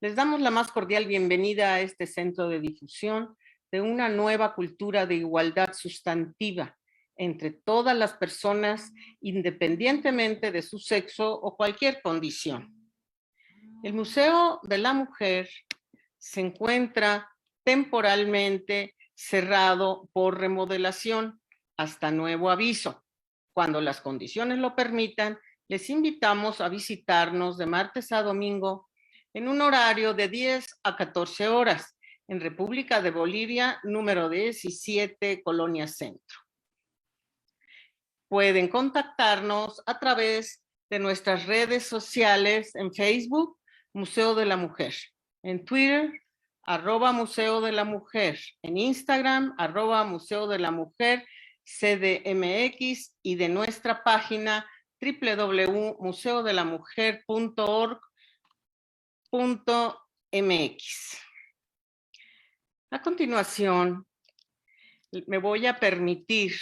Les damos la más cordial bienvenida a este centro de difusión de una nueva cultura de igualdad sustantiva entre todas las personas, independientemente de su sexo o cualquier condición. El Museo de la Mujer se encuentra temporalmente cerrado por remodelación hasta nuevo aviso. Cuando las condiciones lo permitan, les invitamos a visitarnos de martes a domingo en un horario de 10 a 14 horas en República de Bolivia, número 17, Colonia Centro. Pueden contactarnos a través de nuestras redes sociales en Facebook, Museo de la Mujer, en Twitter, @Museo de la Mujer, en Instagram, @Museo de la Mujer CDMX, y de nuestra página www.museodelamujer.org.mx. A continuación, me voy a permitir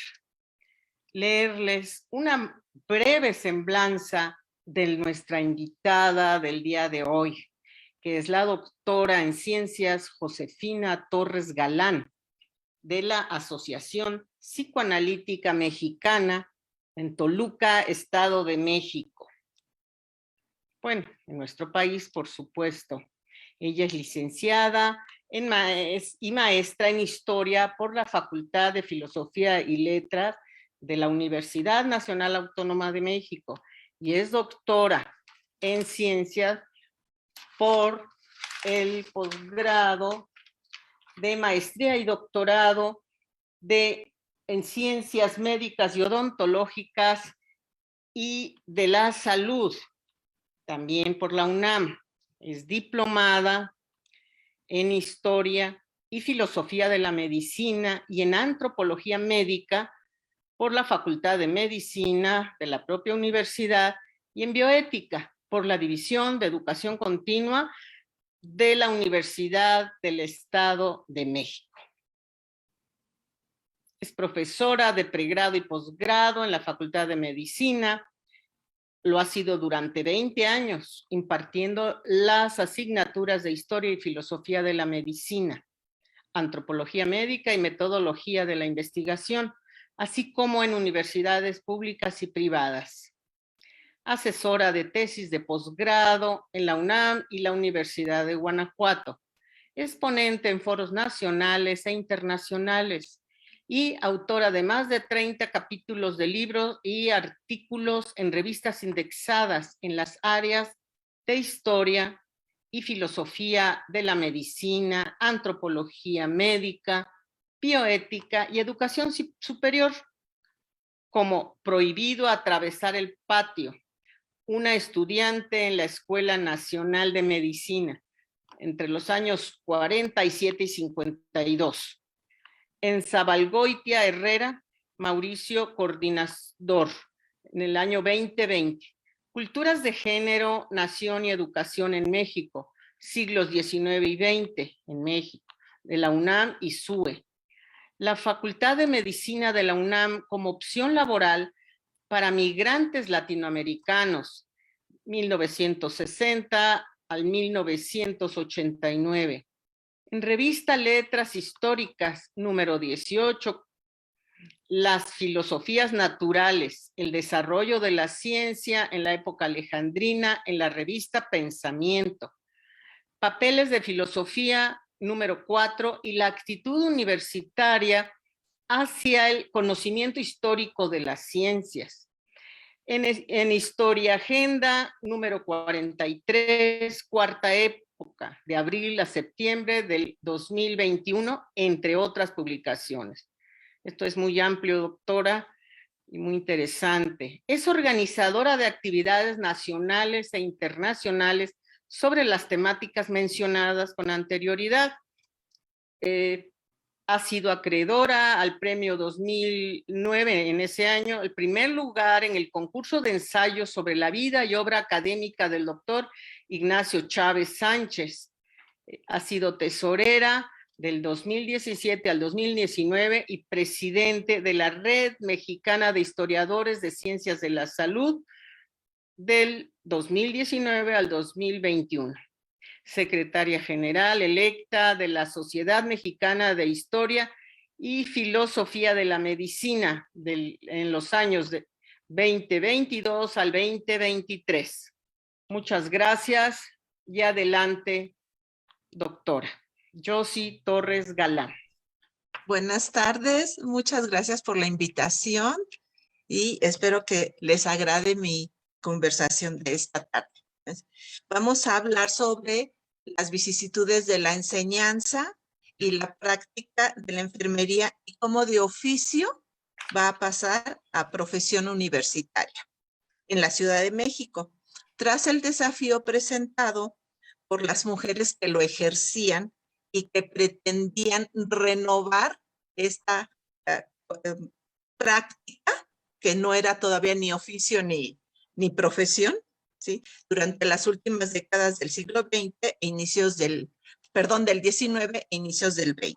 leerles una breve semblanza de nuestra invitada del día de hoy, que es la doctora en ciencias Josefina Torres Galán, de la Asociación Psicoanalítica Mexicana en Toluca, Estado de México. Bueno, en nuestro país, por supuesto. Ella es licenciada y maestra en Historia por la Facultad de Filosofía y Letras de la Universidad Nacional Autónoma de México y es doctora en Ciencias por el posgrado de Maestría y Doctorado en Ciencias Médicas y Odontológicas y de la Salud, también por la UNAM. Es diplomada en Historia y Filosofía de la Medicina y en Antropología Médica por la Facultad de Medicina de la propia universidad y en Bioética por la División de Educación Continua de la Universidad del Estado de México. Es profesora de pregrado y posgrado en la Facultad de Medicina. Lo ha sido durante 20 años, impartiendo las asignaturas de Historia y Filosofía de la Medicina, Antropología Médica y Metodología de la Investigación, así como en universidades públicas y privadas. Asesora de tesis de posgrado en la UNAM y la Universidad de Guanajuato. Es ponente en foros nacionales e internacionales y autora de más de 30 capítulos de libros y artículos en revistas indexadas en las áreas de Historia y Filosofía de la Medicina, Antropología Médica, Bioética y Educación Superior, como Prohibido atravesar el patio, una estudiante en la Escuela Nacional de Medicina, entre los años 47 y 52. En Zabalgoitia Herrera, Mauricio, coordinador, en el año 2020. Culturas de Género, Nación y Educación en México, siglos XIX y XX en México, de la UNAM y SUE. La Facultad de Medicina de la UNAM como opción laboral para migrantes latinoamericanos, 1960 al 1989. En revista Letras Históricas, número 18, Las filosofías naturales, el desarrollo de la ciencia en la época alejandrina, en la revista Pensamiento. Papeles de filosofía, número 4, y la actitud universitaria hacia el conocimiento histórico de las ciencias. En Historia Agenda, número 43, cuarta época, de abril a septiembre del 2021, entre otras publicaciones. Esto es muy amplio, doctora, y muy interesante. Es organizadora de actividades nacionales e internacionales sobre las temáticas mencionadas con anterioridad. Ha sido acreedora al premio 2009 en ese año, el primer lugar en el concurso de ensayos sobre la vida y obra académica del doctor Ignacio Chávez Sánchez. Ha sido tesorera del 2017 al 2019 y presidente de la Red Mexicana de Historiadores de Ciencias de la Salud del 2019 al 2021. secretaria general electa de la Sociedad Mexicana de Historia y Filosofía de la Medicina en los años de 2022 al 2023. Muchas gracias y adelante, doctora. Josie Torres Galán. Buenas tardes, muchas gracias por la invitación y espero que les agrade mi conversación de esta tarde. Vamos a hablar sobre las vicisitudes de la enseñanza y la práctica de la enfermería y cómo de oficio va a pasar a profesión universitaria en la Ciudad de México, tras el desafío presentado por las mujeres que lo ejercían y que pretendían renovar esta práctica que no era todavía ni oficio ni profesión, ¿sí? Durante las últimas décadas del siglo XX e inicios del XIX e inicios del XX.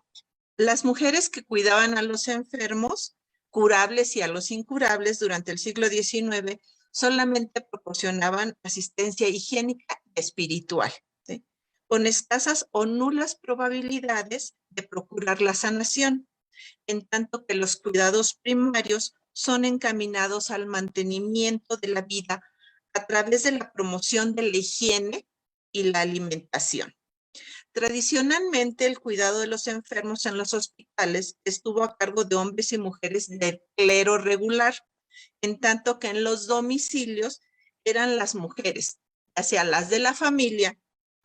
Las mujeres que cuidaban a los enfermos, curables y a los incurables durante el siglo XIX, solamente proporcionaban asistencia higiénica y espiritual, ¿sí? Con escasas o nulas probabilidades de procurar la sanación, en tanto que los cuidados primarios son encaminados al mantenimiento de la vida a través de la promoción de la higiene y la alimentación. Tradicionalmente, el cuidado de los enfermos en los hospitales estuvo a cargo de hombres y mujeres del clero regular, en tanto que en los domicilios eran las mujeres, ya sea las de la familia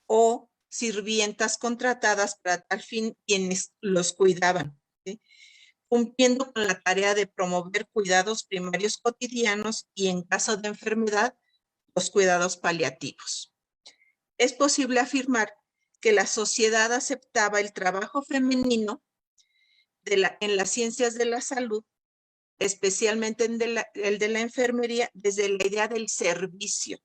o sirvientas contratadas para tal fin quienes los cuidaban, ¿sí? Cumpliendo con la tarea de promover cuidados primarios cotidianos y, en caso de enfermedad, los cuidados paliativos. Es posible afirmar que la sociedad aceptaba el trabajo femenino en las ciencias de la salud, especialmente el de la enfermería, desde la idea del servicio,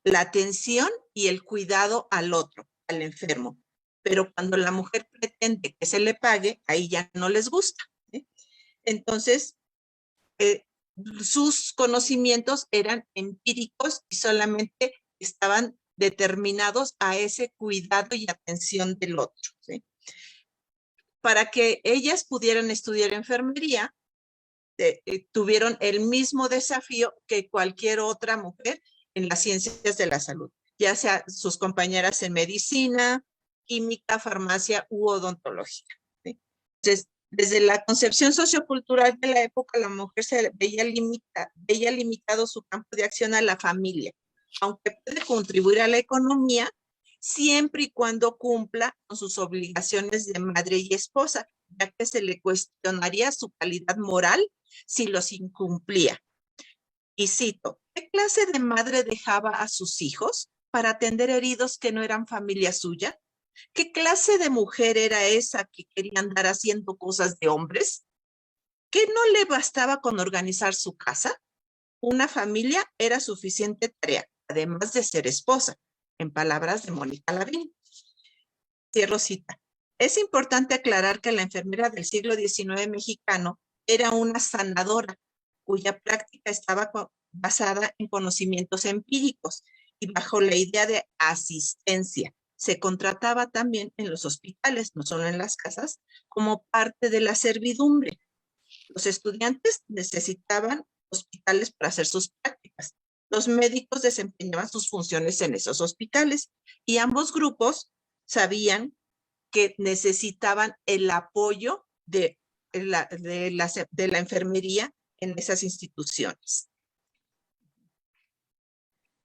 la atención y el cuidado al otro, al enfermo. Pero cuando la mujer pretende que se le pague, ahí ya no les gusta, ¿sí? Entonces, sus conocimientos eran empíricos y solamente estaban determinados a ese cuidado y atención del otro, ¿sí? Para que ellas pudieran estudiar enfermería, tuvieron el mismo desafío que cualquier otra mujer en las ciencias de la salud, ya sea sus compañeras en medicina, química, farmacia u odontológica, ¿sí? Entonces, desde la concepción sociocultural de la época, la mujer se veía limitado su campo de acción a la familia, aunque puede contribuir a la economía, siempre y cuando cumpla con sus obligaciones de madre y esposa, ya que se le cuestionaría su calidad moral si los incumplía. Y cito, ¿qué clase de madre dejaba a sus hijos para atender heridos que no eran familia suya? ¿Qué clase de mujer era esa que quería andar haciendo cosas de hombres? ¿Qué no le bastaba con organizar su casa? Una familia era suficiente tarea, además de ser esposa, en palabras de Mónica Lavín. Cierro cita. Es importante aclarar que la enfermera del siglo XIX mexicano era una sanadora, cuya práctica estaba basada en conocimientos empíricos y bajo la idea de asistencia. Se contrataba también en los hospitales, no solo en las casas, como parte de la servidumbre. Los estudiantes necesitaban hospitales para hacer sus prácticas. Los médicos desempeñaban sus funciones en esos hospitales y ambos grupos sabían que necesitaban el apoyo de la enfermería en esas instituciones.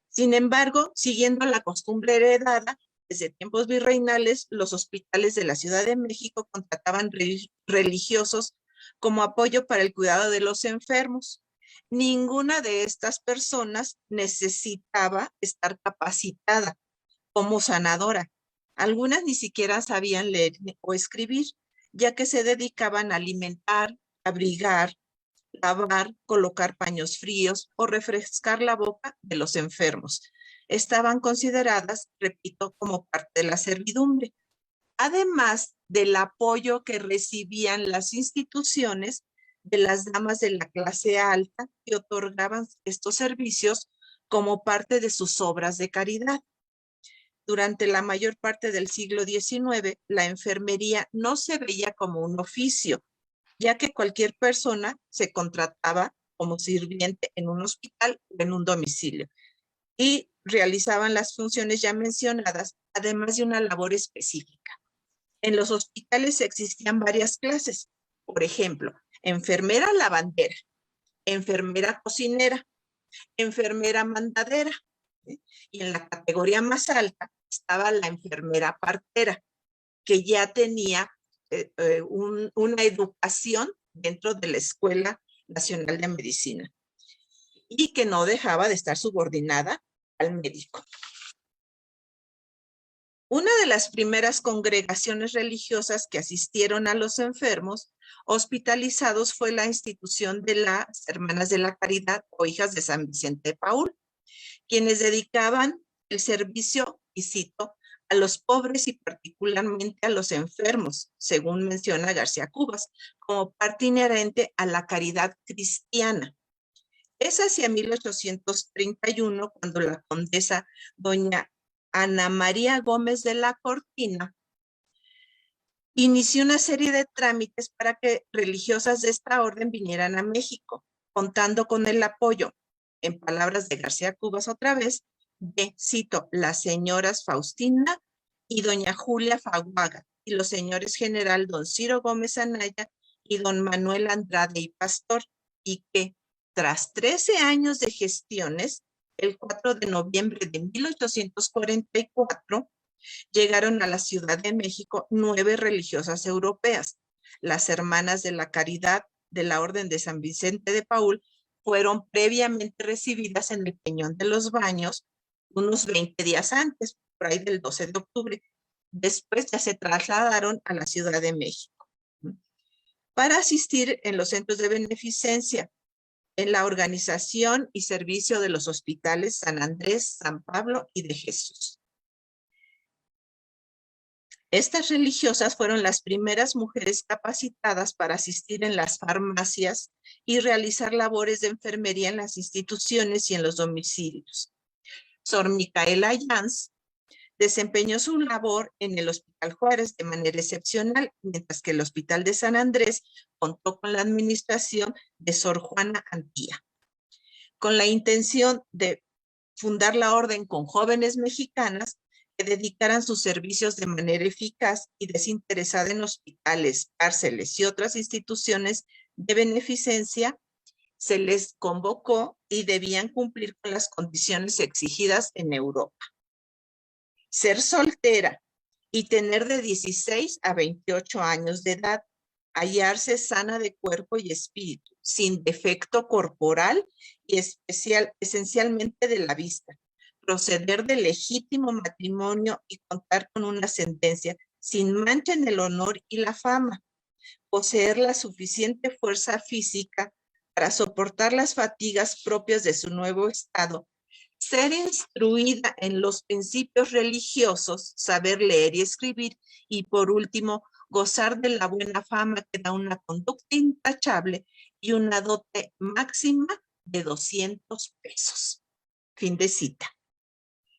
Sin embargo, siguiendo la costumbre heredada, desde tiempos virreinales, los hospitales de la Ciudad de México contrataban religiosos como apoyo para el cuidado de los enfermos. Ninguna de estas personas necesitaba estar capacitada como sanadora. Algunas ni siquiera sabían leer o escribir, ya que se dedicaban a alimentar, abrigar, lavar, colocar paños fríos o refrescar la boca de los enfermos. Estaban consideradas, repito, como parte de la servidumbre. Además del apoyo que recibían las instituciones de las damas de la clase alta que otorgaban estos servicios como parte de sus obras de caridad. durante la mayor parte del siglo XIX, la enfermería no se veía como un oficio, ya que cualquier persona se contrataba como sirviente en un hospital o en un domicilio y realizaban las funciones ya mencionadas, además de una labor específica. En los hospitales existían varias clases, por ejemplo, enfermera lavandera, enfermera cocinera, enfermera mandadera, ¿sí? Y en la categoría más alta estaba la enfermera partera, que ya tenía una educación dentro de la Escuela Nacional de Medicina y que no dejaba de estar subordinada al médico. Una de las primeras congregaciones religiosas que asistieron a los enfermos hospitalizados fue la institución de las Hermanas de la Caridad o Hijas de San Vicente de Paúl, quienes dedicaban el servicio, y cito, a los pobres y particularmente a los enfermos, según menciona García Cubas, como parte inherente a la caridad cristiana. Es hacia 1831 cuando la condesa doña Ana María Gómez de la Cortina inició una serie de trámites para que religiosas de esta orden vinieran a México, contando con el apoyo, en palabras de García Cubas otra vez, de, cito, las señoras Faustina y doña Julia Faguaga y los señores general don Ciro Gómez Anaya y don Manuel Andrade y Pastor, y que tras 13 años de gestiones, el 4 de noviembre de 1844, llegaron a la Ciudad de México 9 religiosas europeas. Las Hermanas de la Caridad de la Orden de San Vicente de Paúl fueron previamente recibidas en el Peñón de los Baños unos 20 días antes, por ahí del 12 de octubre. Después ya se trasladaron a la Ciudad de México para asistir en los centros de beneficencia, en la organización y servicio de los hospitales San Andrés, San Pablo y de Jesús. Estas religiosas fueron las primeras mujeres capacitadas para asistir en las farmacias y realizar labores de enfermería en las instituciones y en los domicilios. Sor Micaela Yans desempeñó su labor en el Hospital Juárez de manera excepcional, mientras que el Hospital de San Andrés contó con la administración de Sor Juana Antía. Con la intención de fundar la orden con jóvenes mexicanas que dedicaran sus servicios de manera eficaz y desinteresada en hospitales, cárceles y otras instituciones de beneficencia, se les convocó y debían cumplir con las condiciones exigidas en Europa. Ser soltera y tener de 16 a 28 años de edad, hallarse sana de cuerpo y espíritu, sin defecto corporal y esencialmente de la vista, proceder de legítimo matrimonio y contar con una ascendencia sin mancha en el honor y la fama, poseer la suficiente fuerza física para soportar las fatigas propias de su nuevo estado, ser instruida en los principios religiosos, saber leer y escribir, y por último, gozar de la buena fama que da una conducta intachable y una dote máxima de 200 pesos. Fin de cita.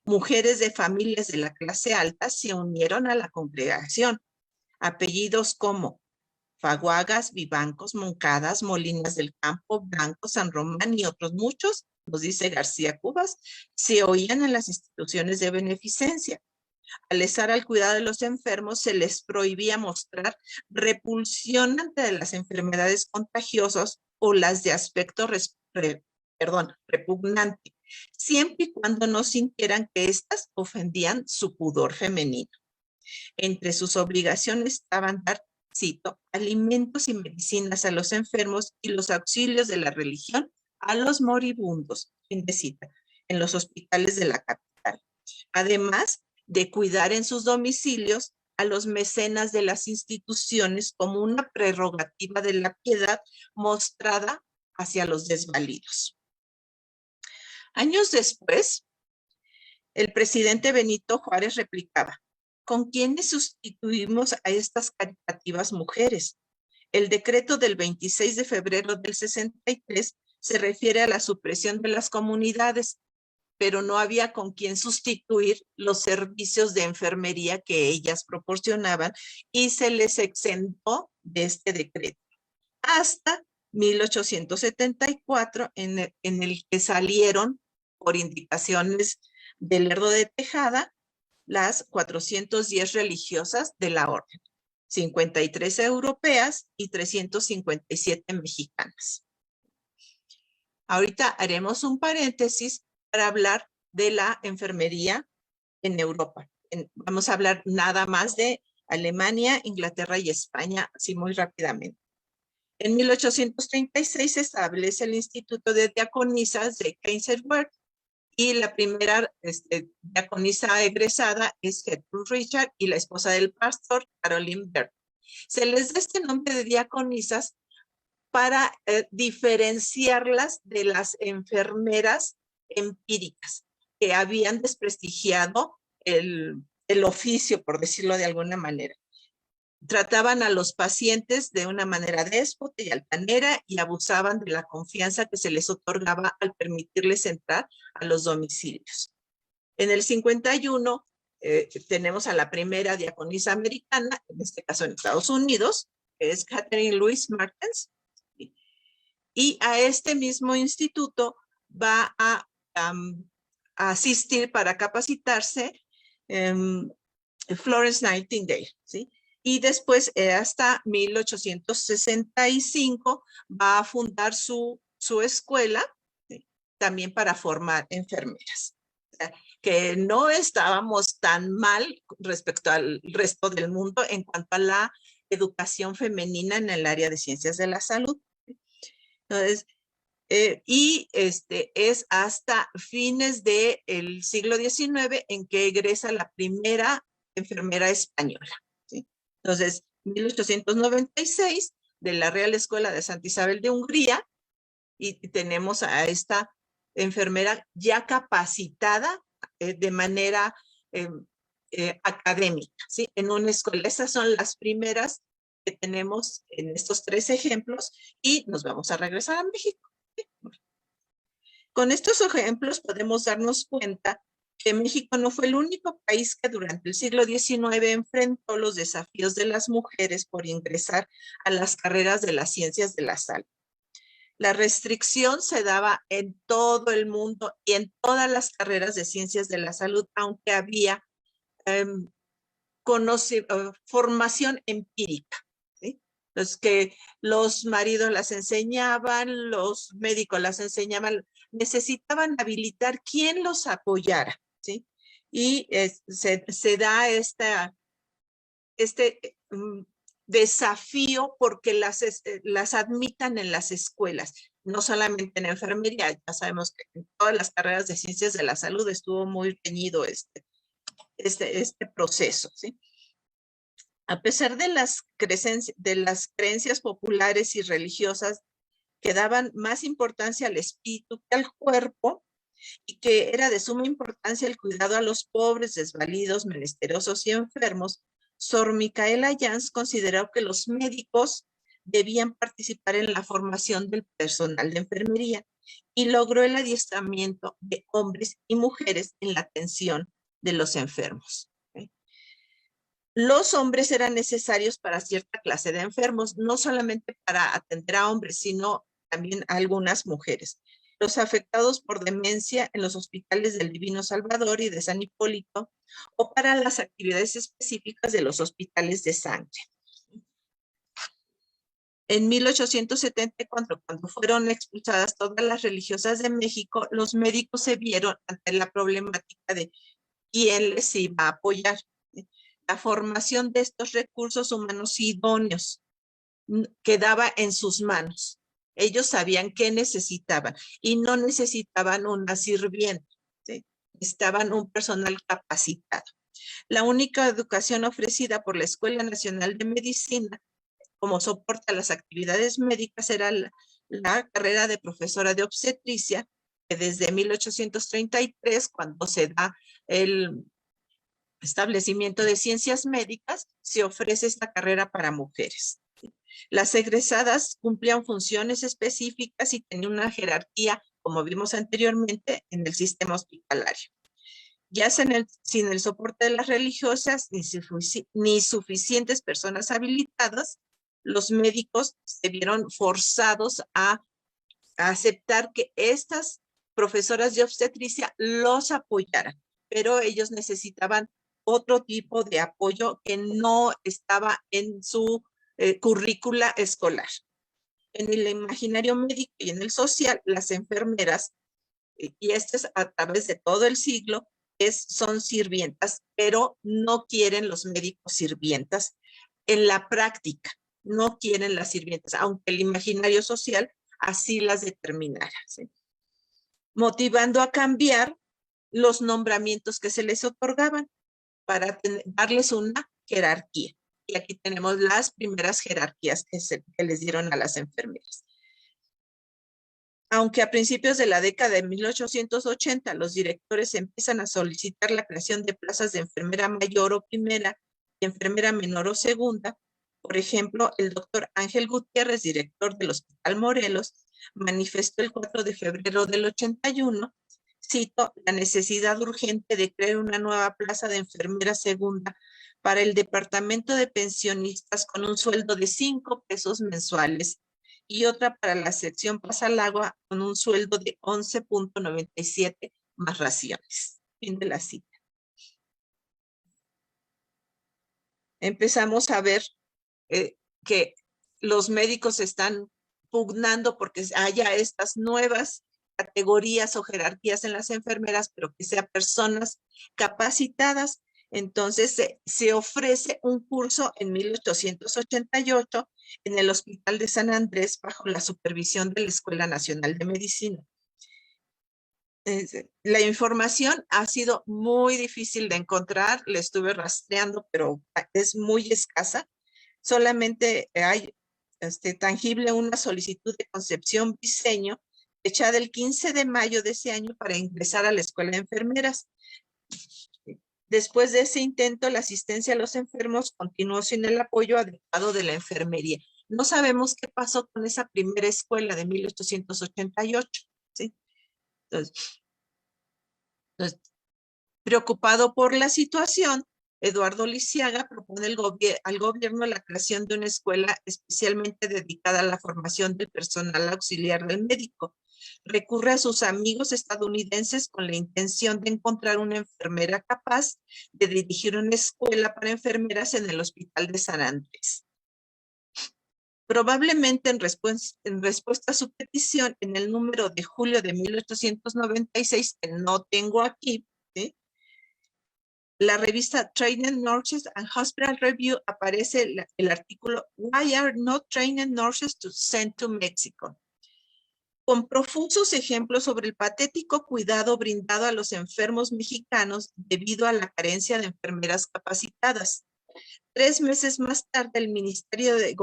Mujeres de familias de la clase alta se unieron a la congregación. Apellidos como Faguagas, Vivancos, Moncadas, Molinas del Campo, Blanco, San Román y otros muchos, nos dice García Cubas, se oían en las instituciones de beneficencia. Al estar al cuidado de los enfermos, se les prohibía mostrar repulsión ante las enfermedades contagiosas o las de aspecto repugnante, siempre y cuando no sintieran que éstas ofendían su pudor femenino. Entre sus obligaciones estaban dar, cito, alimentos y medicinas a los enfermos y los auxilios de la religión a los moribundos, fin de cita, en los hospitales de la capital. Además de cuidar en sus domicilios a los mecenas de las instituciones como una prerrogativa de la piedad mostrada hacia los desvalidos. Años después, el presidente Benito Juárez replicaba: ¿con quiénes sustituimos a estas caritativas mujeres? El decreto del 26 de febrero del 63 se refiere a la supresión de las comunidades, pero no había con quien sustituir los servicios de enfermería que ellas proporcionaban y se les exentó de este decreto. Hasta 1874, en el que salieron, por indicaciones de Lerdo de Tejada, las 410 religiosas de la orden, 53 europeas y 357 mexicanas. Ahorita haremos un paréntesis para hablar de la enfermería en Europa. Vamos a hablar nada más de Alemania, Inglaterra y España, así muy rápidamente. En 1836 se establece el Instituto de Diaconisas de Kaiserswerth y la primera diaconisa egresada es Gertrude Richard y la esposa del pastor, Caroline Berg. Se les da este nombre de diaconisas para diferenciarlas de las enfermeras empíricas que habían desprestigiado el oficio, por decirlo de alguna manera. Trataban a los pacientes de una manera déspota y altanera y abusaban de la confianza que se les otorgaba al permitirles entrar a los domicilios. En el 51 tenemos a la primera diaconisa americana, en este caso en Estados Unidos, que es Catherine Louise Martens, y a este mismo instituto va a asistir para capacitarse Florence Nightingale, ¿sí? Y después, hasta 1865, va a fundar su escuela, ¿sí? También para formar enfermeras. O sea, que no estábamos tan mal respecto al resto del mundo en cuanto a la educación femenina en el área de ciencias de la salud. Entonces, es hasta fines del siglo XIX en que egresa la primera enfermera española, ¿sí? Entonces, 1896, de la Real Escuela de Santa Isabel de Hungría, y tenemos a esta enfermera ya capacitada de manera académica, ¿sí? En una escuela. Esas son las primeras que tenemos en estos tres ejemplos y nos vamos a regresar a México. Con estos ejemplos podemos darnos cuenta que México no fue el único país que durante el siglo XIX enfrentó los desafíos de las mujeres por ingresar a las carreras de las ciencias de la salud. La restricción se daba en todo el mundo y en todas las carreras de ciencias de la salud, aunque había formación empírica. Los que los maridos las enseñaban, los médicos las enseñaban, necesitaban habilitar quien los apoyara, ¿sí? Y se da este desafío porque las admitan en las escuelas, no solamente en enfermería. Ya sabemos que en todas las carreras de ciencias de la salud estuvo muy reñido este proceso, ¿sí? A pesar de las creencias populares y religiosas que daban más importancia al espíritu que al cuerpo, y que era de suma importancia el cuidado a los pobres, desvalidos, menesterosos y enfermos, Sor Micaela Jans consideró que los médicos debían participar en la formación del personal de enfermería y logró el adiestramiento de hombres y mujeres en la atención de los enfermos. Los hombres eran necesarios para cierta clase de enfermos, no solamente para atender a hombres, sino también a algunas mujeres. Los afectados por demencia en los hospitales del Divino Salvador y de San Hipólito, o para las actividades específicas de los hospitales de sangre. En 1874, cuando fueron expulsadas todas las religiosas de México, los médicos se vieron ante la problemática de quién les iba a apoyar. La formación de estos recursos humanos idóneos quedaba en sus manos. Ellos sabían qué necesitaban y no necesitaban una sirvienta, ¿sí? Necesitaban un personal capacitado. La única educación ofrecida por la Escuela Nacional de Medicina como soporte a las actividades médicas era la carrera de profesora de obstetricia, que desde 1833, cuando se da el establecimiento de ciencias médicas, se ofrece esta carrera para mujeres. Las egresadas cumplían funciones específicas y tenían una jerarquía como vimos anteriormente, en el sistema hospitalario. Ya sin el soporte de las religiosas ni suficientes personas habilitadas, los médicos se vieron forzados a aceptar que estas profesoras de obstetricia los apoyaran, pero ellos necesitaban otro tipo de apoyo que no estaba en su currícula escolar. En el imaginario médico y en el social, las enfermeras, y esto es a través de todo el siglo, son sirvientas, pero no quieren los médicos sirvientas en la práctica, no quieren las sirvientas, aunque el imaginario social así las determinara, ¿sí? Motivando a cambiar los nombramientos que se les otorgaban para darles una jerarquía. Y aquí tenemos las primeras jerarquías que les dieron a las enfermeras. Aunque a principios de la década de 1880 los directores empiezan a solicitar la creación de plazas de enfermera mayor o primera y enfermera menor o segunda, por ejemplo, el doctor Ángel Gutiérrez, director del Hospital Morelos, manifestó el 4 de febrero del 81, cito, la necesidad urgente de crear una nueva plaza de enfermera segunda para el departamento de pensionistas con un sueldo de 5 pesos mensuales y otra para la sección Pasalagua con un sueldo de 11.97 más raciones. Fin de la cita. Empezamos a ver que los médicos están pugnando porque haya estas nuevas categorías o jerarquías en las enfermeras, pero que sean personas capacitadas. Entonces se ofrece un curso en 1888 en el Hospital de San Andrés bajo la supervisión de la Escuela Nacional de Medicina. La información ha sido muy difícil de encontrar, la estuve rastreando, pero es muy escasa. Solamente hay tangible una solicitud de concepción diseño fechada el 15 de mayo de ese año para ingresar a la Escuela de Enfermeras. Después de ese intento, la asistencia a los enfermos continuó sin el apoyo adecuado de la enfermería. No sabemos qué pasó con esa primera escuela de 1888, ¿sí? Entonces, preocupado por la situación, Eduardo Lisiaga propone al gobierno la creación de una escuela especialmente dedicada a la formación del personal auxiliar del médico. Recurre a sus amigos estadounidenses con la intención de encontrar una enfermera capaz de dirigir una escuela para enfermeras en el Hospital de San Andrés. Probablemente en respuesta a su petición, en el número de julio de 1896, que no tengo aquí, ¿sí?, la revista Trained Nurses and Hospital Review aparece el artículo Why are not trained nurses sent to Mexico? Con profusos ejemplos sobre el patético cuidado brindado a los enfermos mexicanos debido a la carencia de enfermeras capacitadas. 3 meses más tarde, el Ministerio de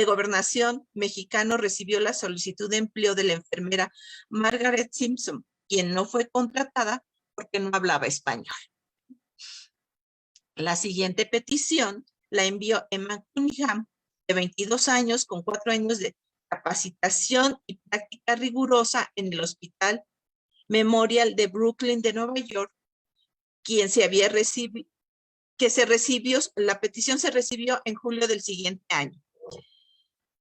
Gobernación mexicano recibió la solicitud de empleo de la enfermera Margaret Simpson, quien no fue contratada porque no hablaba español. La siguiente petición la envió Emma Cunningham, de 22 años, con 4 años de capacitación y práctica rigurosa en el Hospital Memorial de Brooklyn de Nueva York, la petición se recibió en julio del siguiente año.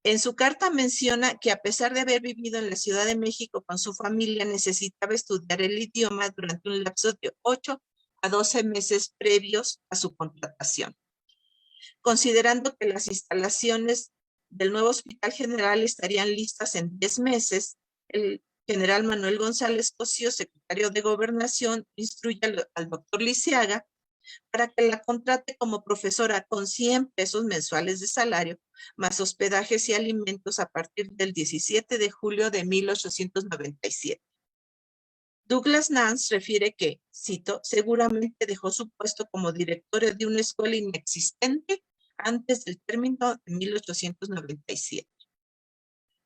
En su carta menciona que a pesar de haber vivido en la Ciudad de México con su familia, necesitaba estudiar el idioma durante un lapso de 8 a 12 meses previos a su contratación. Considerando que las instalaciones del nuevo Hospital General estarían listas en 10 meses, el general Manuel González Cosío, secretario de Gobernación, instruye al doctor Lisiaga para que la contrate como profesora con 100 pesos mensuales de salario, más hospedajes y alimentos a partir del 17 de julio de 1897. Douglas Nance refiere que, cito, seguramente dejó su puesto como director de una escuela inexistente antes del término de 1897.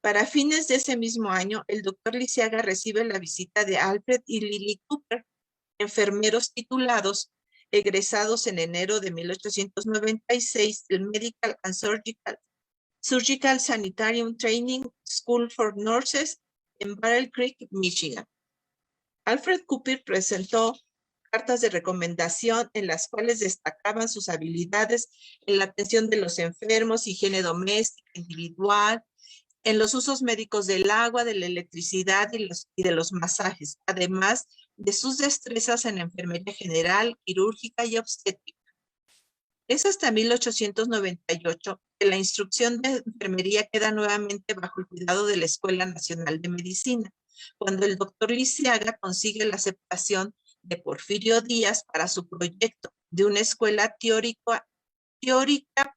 Para fines de ese mismo año, el doctor Lisiaga recibe la visita de Alfred y Lily Cooper, enfermeros titulados, egresados en enero de 1896 del Medical and Surgical Sanitarium Training School for Nurses, en Battle Creek, Michigan. Alfred Cooper presentó cartas de recomendación en las cuales destacaban sus habilidades en la atención de los enfermos, higiene doméstica, individual, en los usos médicos del agua, de la electricidad y de los masajes, además de sus destrezas en enfermería general, quirúrgica y obstétrica. Es hasta 1898 que la instrucción de enfermería queda nuevamente bajo el cuidado de la Escuela Nacional de Medicina, cuando el doctor Lisiaga consigue la aceptación de Porfirio Díaz para su proyecto de una escuela teórica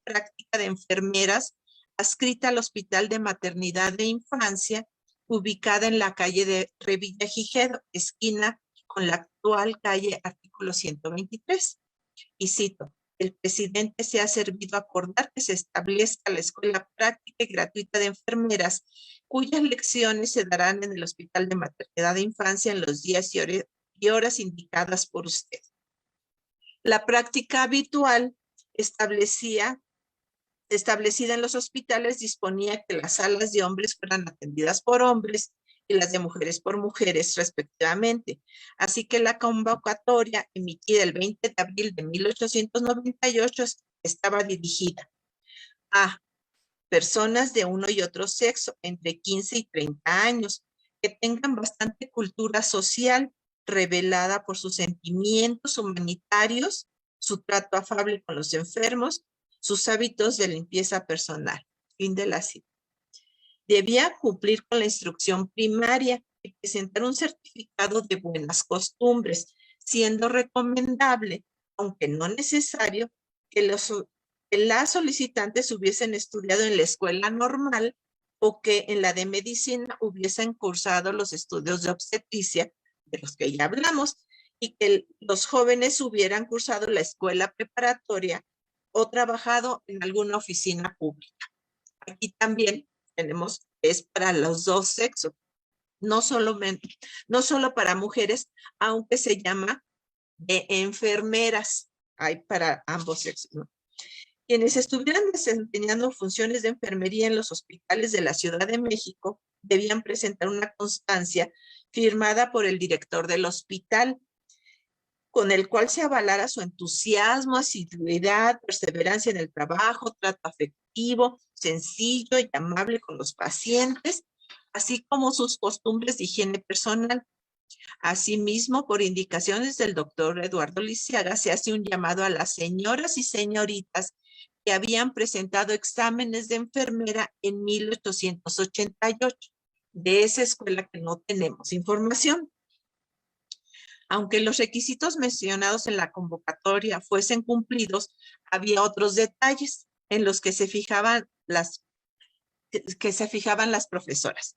práctica de enfermeras adscrita al Hospital de Maternidad e Infancia, ubicada en la calle de Revillagigedo, esquina con la actual calle Artículo 123. Y cito: el presidente se ha servido acordar que se establezca la escuela práctica y gratuita de enfermeras, cuyas lecciones se darán en el Hospital de Maternidad e Infancia en los días y horas indicadas por usted. La práctica habitual establecida en los hospitales disponía que las salas de hombres fueran atendidas por hombres y las de mujeres por mujeres, respectivamente. Así que la convocatoria emitida el 20 de abril de 1898 estaba dirigida a personas de uno y otro sexo, entre 15 y 30 años, que tengan bastante cultura social, revelada por sus sentimientos humanitarios, su trato afable con los enfermos, sus hábitos de limpieza personal. Fin de la cita. Debía cumplir con la instrucción primaria y presentar un certificado de buenas costumbres, siendo recomendable, aunque no necesario, que las solicitantes hubiesen estudiado en la escuela normal o que en la de medicina hubiesen cursado los estudios de obstetricia, de los que ya hablamos, y que los jóvenes hubieran cursado la escuela preparatoria o trabajado en alguna oficina pública. Aquí también tenemos, es para los dos sexos, no solo para mujeres, aunque se llama de enfermeras, hay para ambos sexos, ¿no? Quienes estuvieran desempeñando funciones de enfermería en los hospitales de la Ciudad de México debían presentar una constancia firmada por el director del hospital, con el cual se avalara su entusiasmo, asiduidad, perseverancia en el trabajo, trato afectivo, sencillo y amable con los pacientes, así como sus costumbres de higiene personal. Asimismo, por indicaciones del doctor Eduardo Lisiaga, se hace un llamado a las señoras y señoritas que habían presentado exámenes de enfermera en 1888. De esa escuela que no tenemos información. Aunque los requisitos mencionados en la convocatoria fuesen cumplidos, había otros detalles en los que se fijaban las profesoras.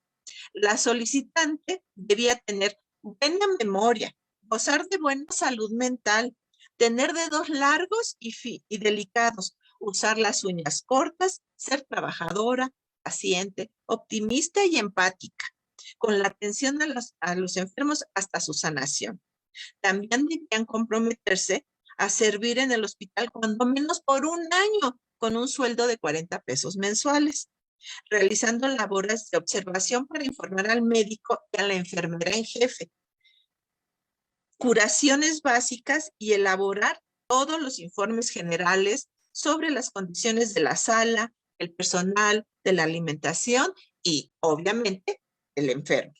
La solicitante debía tener buena memoria, gozar de buena salud mental, tener dedos largos y delicados, usar las uñas cortas, ser trabajadora, paciente, optimista y empática, con la atención a los enfermos hasta su sanación. También debían comprometerse a servir en el hospital cuando menos por un año, con un sueldo de 40 pesos mensuales, realizando labores de observación para informar al médico y a la enfermera en jefe, curaciones básicas y elaborar todos los informes generales sobre las condiciones de la sala, el personal, de la alimentación y, obviamente, el enfermo.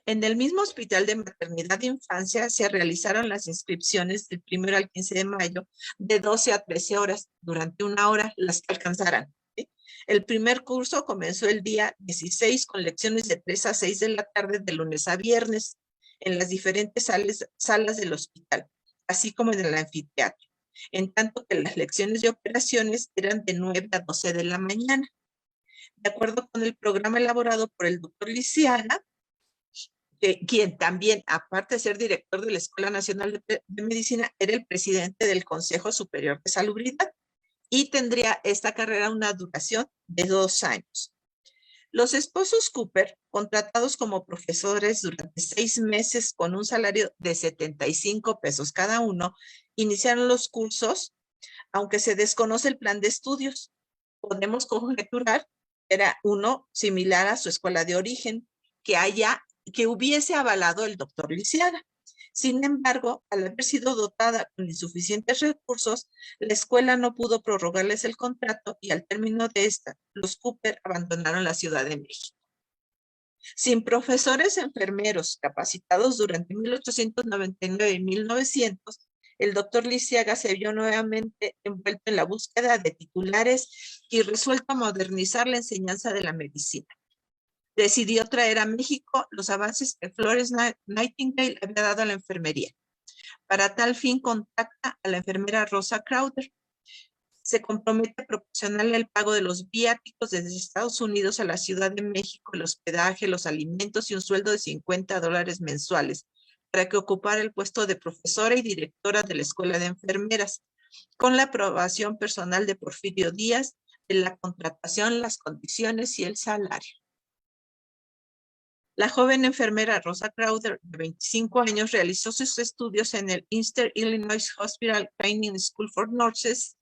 En el mismo Hospital de Maternidad e Infancia se realizaron las inscripciones del 1 al 15 de mayo de 12 a 13 horas, durante una hora, las que alcanzaran. ¿Sí? El primer curso comenzó el día 16 con lecciones de 3 a 6 de la tarde de lunes a viernes en las diferentes salas del hospital, así como en el anfiteatro, en tanto que las lecciones de operaciones eran de 9 a 12 de la mañana. De acuerdo con el programa elaborado por el doctor Lisiaga, quien también, aparte de ser director de la Escuela Nacional de Medicina, era el presidente del Consejo Superior de Salubridad y tendría esta carrera una duración de 2 años. Los esposos Cooper, contratados como profesores durante 6 meses con un salario de 75 pesos cada uno, iniciaron los cursos, aunque se desconoce el plan de estudios. Podemos conjeturar, era uno similar a su escuela de origen, que hubiese avalado el doctor Lisiaga. Sin embargo, al haber sido dotada con insuficientes recursos, la escuela no pudo prorrogarles el contrato y al término de esta, los Cooper abandonaron la Ciudad de México. Sin profesores enfermeros capacitados durante 1899 y 1900, el doctor Lisiaga se vio nuevamente envuelto en la búsqueda de titulares y resuelto a modernizar la enseñanza de la medicina. Decidió traer a México los avances que Florence Nightingale había dado a la enfermería. Para tal fin contacta a la enfermera Rosa Crowther. Se compromete a proporcionarle el pago de los viáticos desde Estados Unidos a la Ciudad de México, el hospedaje, los alimentos y un sueldo de $50 mensuales para que ocupara el puesto de profesora y directora de la Escuela de Enfermeras, con la aprobación personal de Porfirio Díaz de la contratación, las condiciones y el salario. La joven enfermera Rosa Crowther, de 25 años, realizó sus estudios en el Eastern Illinois Hospital Training School for Nurses.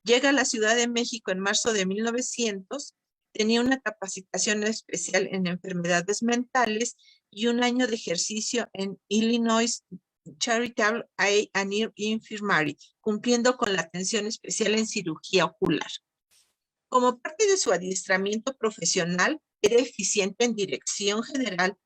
Llega a la Ciudad de México en marzo de 1900, tenía una capacitación especial en enfermedades mentales y un año de ejercicio en Illinois Charitable Eye and Ear Infirmary, cumpliendo con la atención especial en cirugía ocular. Como parte de su adiestramiento profesional, era eficiente en dirección general,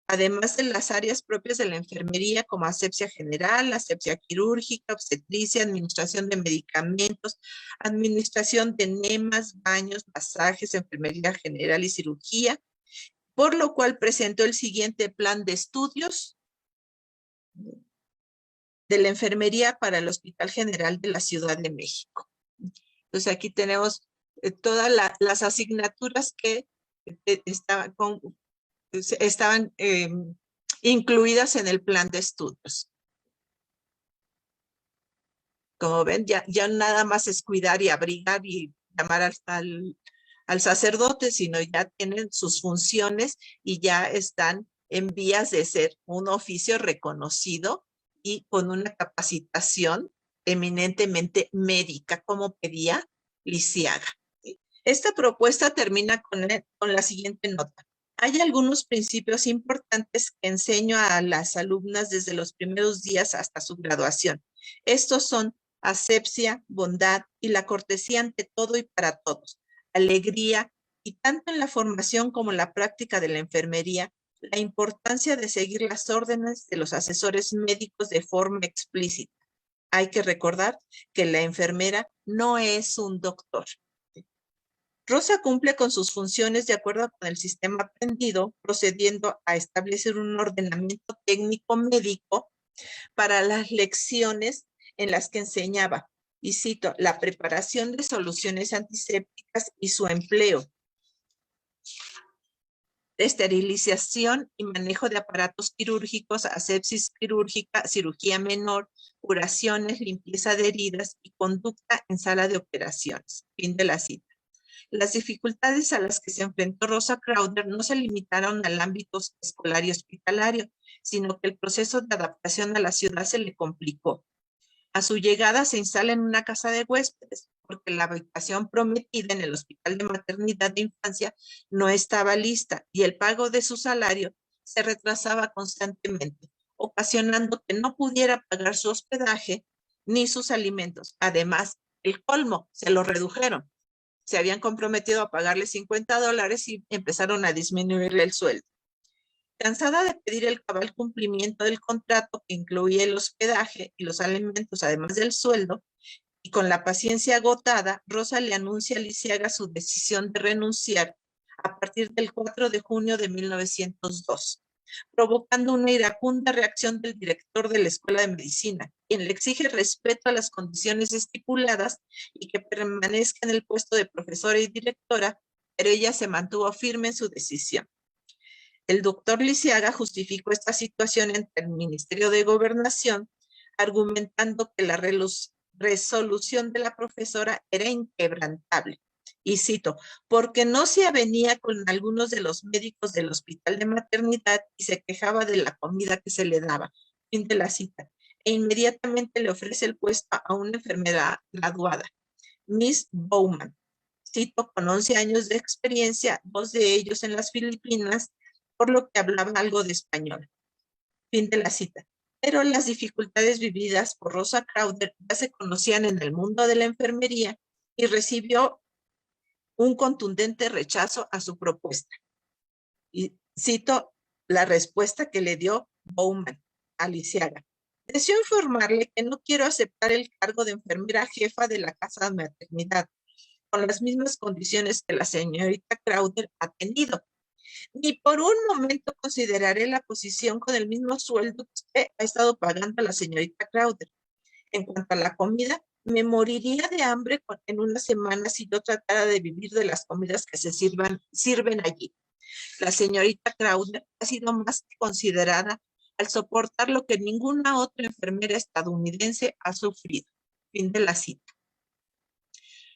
además de las áreas propias de la enfermería como asepsia general, asepsia quirúrgica, obstetricia, administración de medicamentos, administración de enemas, baños, masajes, enfermería general y cirugía, por lo cual presentó el siguiente plan de estudios de la enfermería para el Hospital General de la Ciudad de México. Entonces aquí tenemos todas las asignaturas que estaban incluidas en el plan de estudios. Como ven, ya nada más es cuidar y abrigar y llamar al sacerdote, sino ya tienen sus funciones y ya están en vías de ser un oficio reconocido y con una capacitación eminentemente médica, como pedía Lisiaga. Esta propuesta termina con la siguiente nota. Hay algunos principios importantes que enseño a las alumnas desde los primeros días hasta su graduación. Estos son asepsia, bondad y la cortesía ante todo y para todos, alegría y tanto en la formación como en la práctica de la enfermería, la importancia de seguir las órdenes de los asesores médicos de forma explícita. Hay que recordar que la enfermera no es un doctor. Rosa cumple con sus funciones de acuerdo con el sistema aprendido, procediendo a establecer un ordenamiento técnico médico para las lecciones en las que enseñaba, y cito, la preparación de soluciones antisépticas y su empleo, esterilización y manejo de aparatos quirúrgicos, asepsis quirúrgica, cirugía menor, curaciones, limpieza de heridas y conducta en sala de operaciones. Fin de la cita. Las dificultades a las que se enfrentó Rosa Crowther no se limitaron al ámbito escolar y hospitalario, sino que el proceso de adaptación a la ciudad se le complicó. A su llegada se instala en una casa de huéspedes, porque la habitación prometida en el Hospital de Maternidad de Infancia no estaba lista y el pago de su salario se retrasaba constantemente, ocasionando que no pudiera pagar su hospedaje ni sus alimentos. Además, el colmo, se lo redujeron. Se habían comprometido a pagarle $50 y empezaron a disminuirle el sueldo. Cansada de pedir el cabal cumplimiento del contrato que incluía el hospedaje y los alimentos, además del sueldo, y con la paciencia agotada, Rosa le anuncia a Lisiaga su decisión de renunciar a partir del 4 de junio de 1902, provocando una iracunda reacción del director de la Escuela de Medicina, quien le exige respeto a las condiciones estipuladas y que permanezca en el puesto de profesora y directora, pero ella se mantuvo firme en su decisión. El doctor Lisiaga justificó esta situación ante el Ministerio de Gobernación, argumentando que la resolución de la profesora era inquebrantable. Y cito, porque no se avenía con algunos de los médicos del hospital de maternidad y se quejaba de la comida que se le daba. Fin de la cita. E inmediatamente le ofrece el puesto a una enfermera graduada, Miss Bowman. Cito, con 11 años de experiencia, 2 de ellos en las Filipinas, por lo que hablaba algo de español. Fin de la cita. Pero las dificultades vividas por Rosa Crowther ya se conocían en el mundo de la enfermería y recibió un contundente rechazo a su propuesta. Y cito la respuesta que le dio Bowman a Lisiaga. Deseo informarle que no quiero aceptar el cargo de enfermera jefa de la casa de maternidad con las mismas condiciones que la señorita Crowther ha tenido. Ni por un momento consideraré la posición con el mismo sueldo que usted ha estado pagando a la señorita Crowther. En cuanto a la comida, me moriría de hambre en una semana si yo tratara de vivir de las comidas que se sirven allí. La señorita Crowther ha sido más que considerada al soportar lo que ninguna otra enfermera estadounidense ha sufrido. Fin de la cita.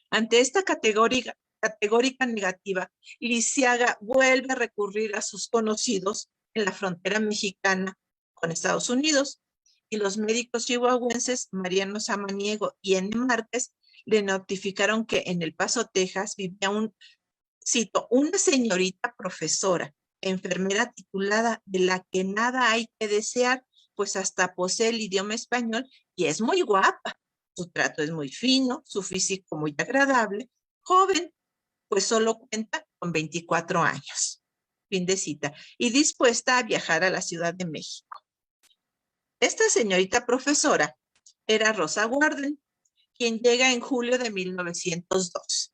Ante esta categórica negativa, Lisiaga vuelve a recurrir a sus conocidos en la frontera mexicana con Estados Unidos, y los médicos chihuahuenses Mariano Samaniego y N. Márquez le notificaron que en El Paso, Texas, vivía cito, una señorita profesora, enfermera titulada, de la que nada hay que desear, pues hasta posee el idioma español y es muy guapa. Su trato es muy fino, su físico muy agradable, joven, pues solo cuenta con 24 años. Fin de cita. Y dispuesta a viajar a la Ciudad de México. Esta señorita profesora era Rosa Warden, quien llega en julio de 1902,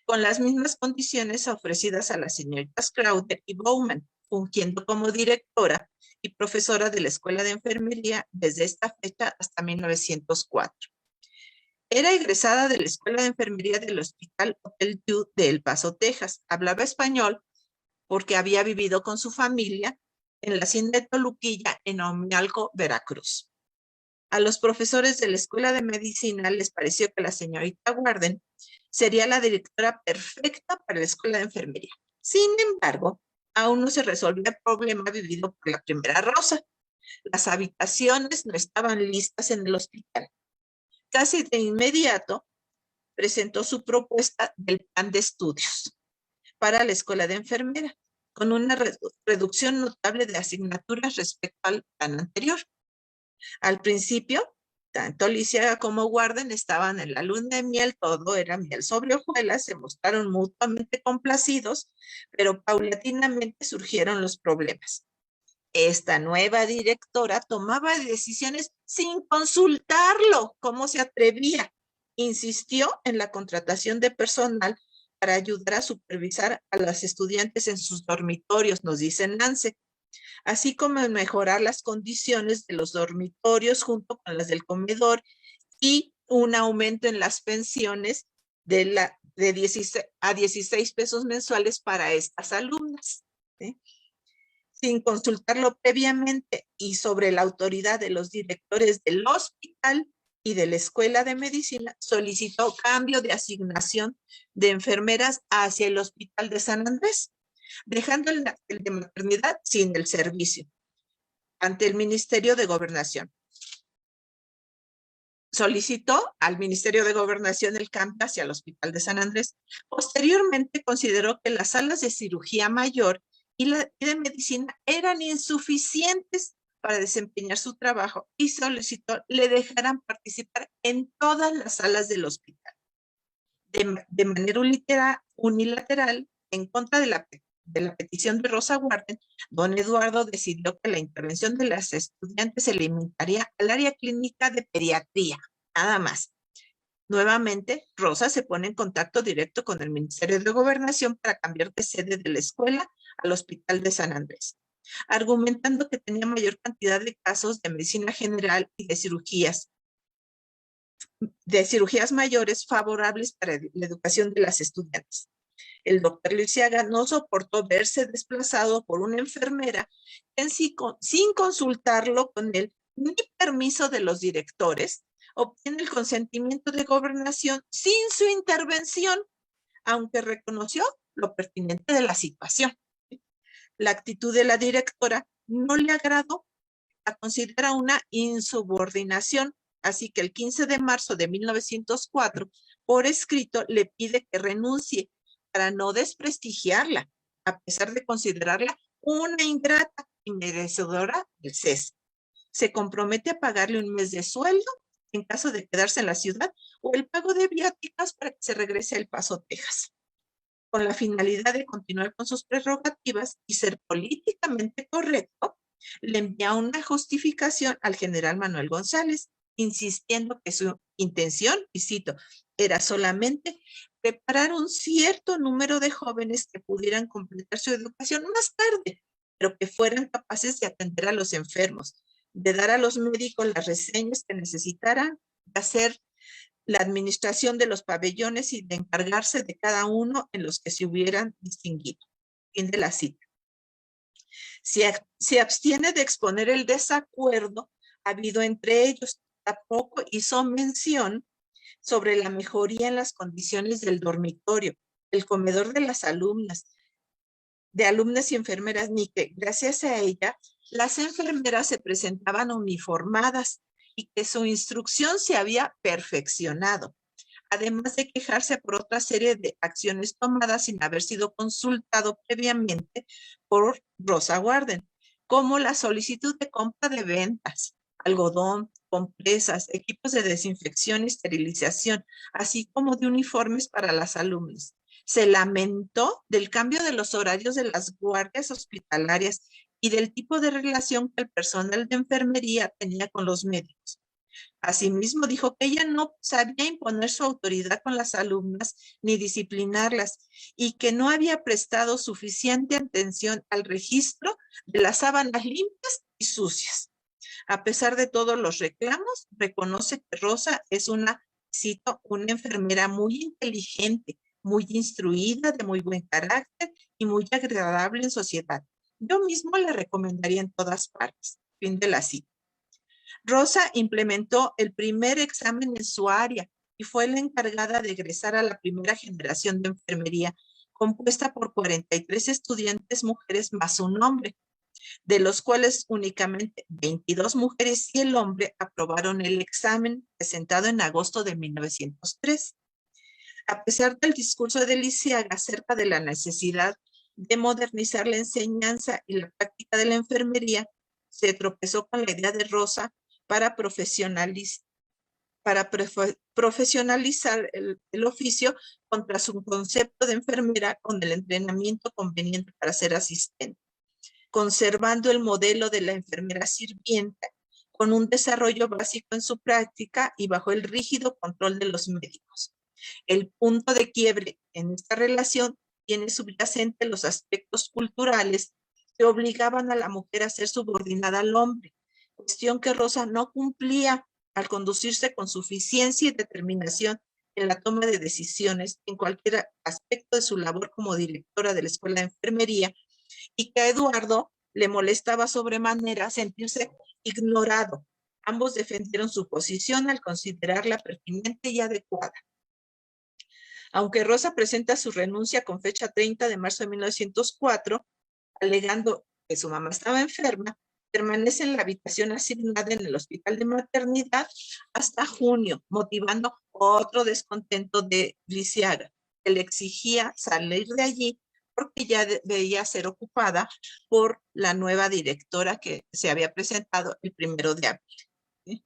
con las mismas condiciones ofrecidas a las señoritas Crowther y Bowman, fungiendo como directora y profesora de la Escuela de Enfermería desde esta fecha hasta 1904. Era egresada de la Escuela de Enfermería del Hospital Hotel Dieu de El Paso, Texas. Hablaba español porque había vivido con su familia en la hacienda de Toluquilla, en Omialco, Veracruz. A los profesores de la Escuela de Medicina les pareció que la señorita Warden sería la directora perfecta para la Escuela de Enfermería. Sin embargo, aún no se resolvió el problema vivido por la primera Rosa. Las habitaciones no estaban listas en el hospital. Casi de inmediato presentó su propuesta del plan de estudios para la Escuela de Enfermera, con una reducción notable de asignaturas respecto al plan anterior. Al principio, tanto Lisiaga como Warden estaban en la luna de miel, todo era miel sobre hojuelas, se mostraron mutuamente complacidos, pero paulatinamente surgieron los problemas. Esta nueva directora tomaba decisiones sin consultarlo. ¿Cómo se atrevía? Insistió en la contratación de personal para ayudar a supervisar a las estudiantes en sus dormitorios, nos dice Nance, así como en mejorar las condiciones de los dormitorios junto con las del comedor y un aumento en las pensiones de 16 a 16 pesos mensuales para estas alumnas, ¿sí? Sin consultarlo previamente y sobre la autoridad de los directores del hospital y de la Escuela de Medicina, solicitó cambio de asignación de enfermeras hacia el Hospital de San Andrés, dejando el de maternidad sin el servicio ante el Ministerio de Gobernación. Solicitó al Ministerio de Gobernación el cambio hacia el Hospital de San Andrés. Posteriormente consideró que las salas de cirugía mayor y de medicina eran insuficientes para desempeñar su trabajo y solicitó le dejaran participar en todas las salas del hospital. De manera unilateral, en contra de la petición de Rosa Warden, don Eduardo decidió que la intervención de las estudiantes se limitaría al área clínica de pediatría, nada más. Nuevamente, Rosa se pone en contacto directo con el Ministerio de Gobernación para cambiar de sede de la escuela al Hospital de San Andrés, argumentando que tenía mayor cantidad de casos de medicina general y de cirugías mayores favorables para la educación de las estudiantes. El doctor Lisiaga no soportó verse desplazado por una enfermera sin consultarlo con él ni permiso de los directores, obtiene el consentimiento de Gobernación sin su intervención, aunque reconoció lo pertinente de la situación. La actitud de la directora no le agradó, la considera una insubordinación, así que el 15 de marzo de 1904, por escrito, le pide que renuncie para no desprestigiarla, a pesar de considerarla una ingrata y merecedora del cese. Se compromete a pagarle un mes de sueldo en caso de quedarse en la ciudad o el pago de viáticas para que se regrese a El Paso, Texas, con la finalidad de continuar con sus prerrogativas y ser políticamente correcto. Le envía una justificación al general Manuel González, insistiendo que su intención, y cito, era solamente preparar un cierto número de jóvenes que pudieran completar su educación más tarde, pero que fueran capaces de atender a los enfermos, de dar a los médicos las reseñas que necesitaran, de hacer la administración de los pabellones y de encargarse de cada uno en los que se hubieran distinguido. Fin de la cita. Se abstiene de exponer el desacuerdo habido entre ellos. Tampoco hizo mención sobre la mejoría en las condiciones del dormitorio, el comedor de las alumnas, de alumnas y enfermeras, ni que gracias a ella las enfermeras se presentaban uniformadas y que su instrucción se había perfeccionado, además de quejarse por otra serie de acciones tomadas sin haber sido consultado previamente por Rosa Warden, como la solicitud de compra de ventas, algodón, compresas, equipos de desinfección y esterilización, así como de uniformes para las alumnas. Se lamentó del cambio de los horarios de las guardias hospitalarias y del tipo de relación que el personal de enfermería tenía con los médicos. Asimismo, dijo que ella no sabía imponer su autoridad con las alumnas ni disciplinarlas y que no había prestado suficiente atención al registro de las sábanas limpias y sucias. A pesar de todos los reclamos, reconoce que Rosa es cito, una enfermera muy inteligente, muy instruida, de muy buen carácter y muy agradable en sociedad. Yo mismo la recomendaría en todas partes. Fin de la cita. Rosa implementó el primer examen en su área y fue la encargada de egresar a la primera generación de enfermería, compuesta por 43 estudiantes mujeres más un hombre, de los cuales únicamente 22 mujeres y el hombre aprobaron el examen presentado en agosto de 1903. A pesar del discurso de Lisiaga acerca de la necesidad de modernizar la enseñanza y la práctica de la enfermería, se tropezó con la idea de Rosa para profesionalizar el oficio contra su concepto de enfermera con el entrenamiento conveniente para ser asistente, conservando el modelo de la enfermera sirvienta con un desarrollo básico en su práctica y bajo el rígido control de los médicos. El punto de quiebre en esta relación tiene subyacente los aspectos culturales que obligaban a la mujer a ser subordinada al hombre, cuestión que Rosa no cumplía al conducirse con suficiencia y determinación en la toma de decisiones en cualquier aspecto de su labor como directora de la Escuela de Enfermería, y que a Eduardo le molestaba sobremanera sentirse ignorado. Ambos defendieron su posición al considerarla pertinente y adecuada. Aunque Rosa presenta su renuncia con fecha 30 de marzo de 1904, alegando que su mamá estaba enferma, permanece en la habitación asignada en el hospital de maternidad hasta junio, motivando otro descontento de Lisiaga, que le exigía salir de allí porque ya debía ser ocupada por la nueva directora que se había presentado el 1 de abril. ¿Sí?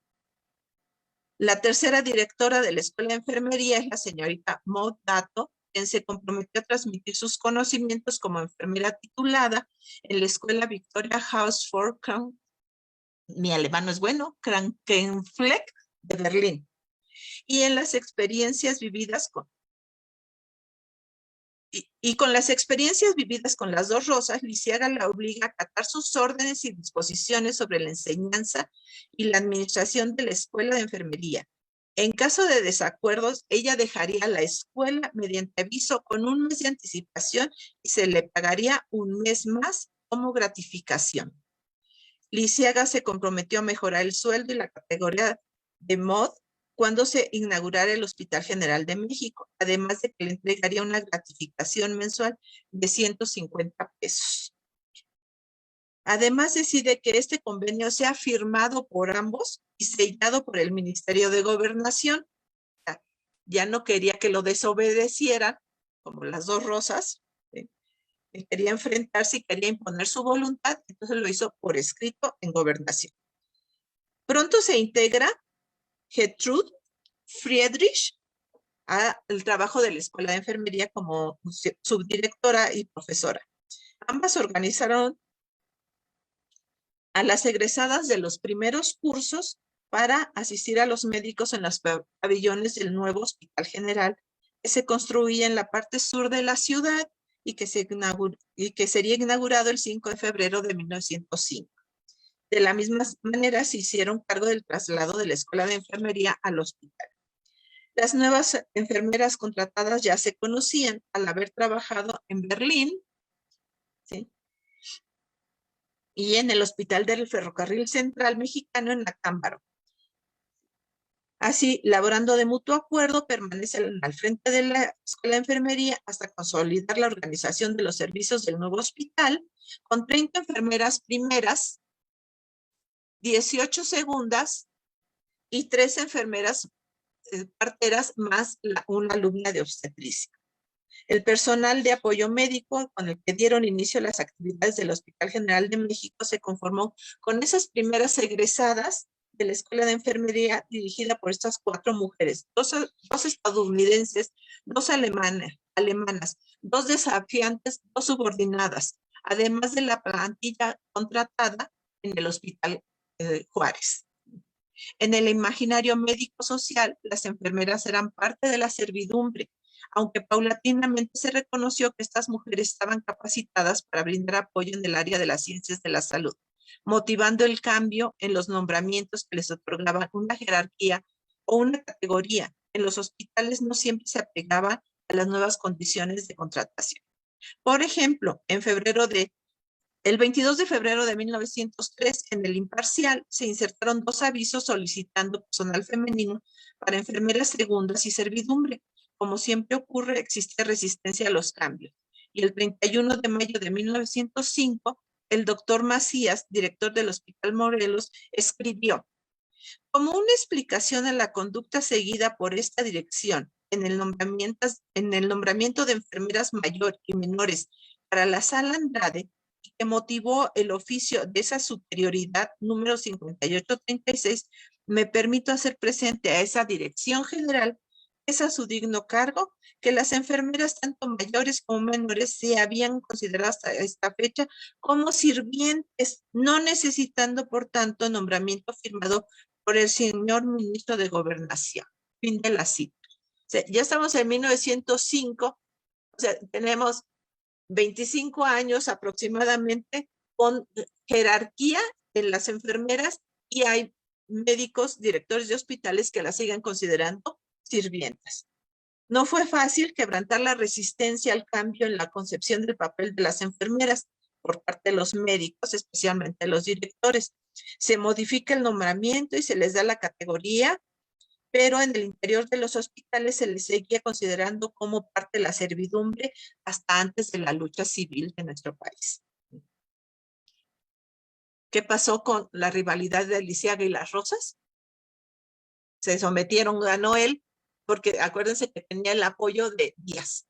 La tercera directora de la Escuela de Enfermería es la señorita Maud Dato, quien se comprometió a transmitir sus conocimientos como enfermera titulada en la Escuela Victoria Hausford, mi alemán no es bueno, Krankenfleck de Berlín, y en las experiencias vividas con las experiencias vividas con las dos Rosas, Lisiaga la obliga a acatar sus órdenes y disposiciones sobre la enseñanza y la administración de la Escuela de Enfermería. En caso de desacuerdos, ella dejaría la escuela mediante aviso con un mes de anticipación y se le pagaría un mes más como gratificación. Lisiaga se comprometió a mejorar el sueldo y la categoría de Maud cuando se inaugurara el Hospital General de México, además de que le entregaría una gratificación mensual de 150 pesos. Además, decide que este convenio sea firmado por ambos y sellado por el Ministerio de Gobernación. Ya no quería que lo desobedecieran, como las dos Rosas, ¿sí? quería enfrentarse y quería imponer su voluntad, entonces lo hizo por escrito en gobernación. Pronto se integra Gertrude Friedrich al trabajo de la Escuela de Enfermería como subdirectora y profesora. Ambas organizaron a las egresadas de los primeros cursos para asistir a los médicos en los pabellones del nuevo Hospital General que se construía en la parte sur de la ciudad y que sería inaugurado el 5 de febrero de 1905. De la misma manera se hicieron cargo del traslado de la Escuela de Enfermería al hospital. Las nuevas enfermeras contratadas ya se conocían al haber trabajado en Berlín, ¿sí?, y en el Hospital del Ferrocarril Central Mexicano en Acámbaro. Así, laborando de mutuo acuerdo, permanecen al frente de la Escuela de Enfermería hasta consolidar la organización de los servicios del nuevo hospital, con 30 enfermeras primeras, 18 segundas y 3 enfermeras parteras más una alumna de obstetricia. El personal de apoyo médico con el que dieron inicio a las actividades del Hospital General de México se conformó con esas primeras egresadas de la Escuela de Enfermería dirigida por estas 4 mujeres, dos estadounidenses, 2 alemanas, 2 desafiantes, 2 subordinadas, además de la plantilla contratada en el Hospital Juárez. En el imaginario médico-social, las enfermeras eran parte de la servidumbre, aunque paulatinamente se reconoció que estas mujeres estaban capacitadas para brindar apoyo en el área de las ciencias de la salud, motivando el cambio en los nombramientos que les otorgaban una jerarquía o una categoría. En los hospitales no siempre se apegaban a las nuevas condiciones de contratación. Por ejemplo, el 22 de febrero de 1903, en el Imparcial, se insertaron 2 avisos solicitando personal femenino para enfermeras segundas y servidumbre. Como siempre ocurre, existe resistencia a los cambios. Y el 31 de mayo de 1905, el doctor Macías, director del Hospital Morelos, escribió: como una explicación a la conducta seguida por esta dirección en el nombramiento de enfermeras mayor y menores para la Sala Andrade, que motivó el oficio de esa superioridad número 5836, me permito hacer presente a esa dirección general, es a su digno cargo, que las enfermeras tanto mayores como menores se habían considerado hasta esta fecha como sirvientes, no necesitando por tanto nombramiento firmado por el señor ministro de Gobernación. Fin de la cita. O sea, ya estamos en 1905, o sea, tenemos 25 años aproximadamente con jerarquía en las enfermeras y hay médicos, directores de hospitales que las sigan considerando sirvientas. No fue fácil quebrantar la resistencia al cambio en la concepción del papel de las enfermeras por parte de los médicos, especialmente los directores. Se modifica el nombramiento y se les da la categoría, pero en el interior de los hospitales se les seguía considerando como parte de la servidumbre hasta antes de la lucha civil de nuestro país. ¿Qué pasó con la rivalidad de Lisiaga y Las Rosas? Se sometieron, ganó él, porque acuérdense que tenía el apoyo de Díaz.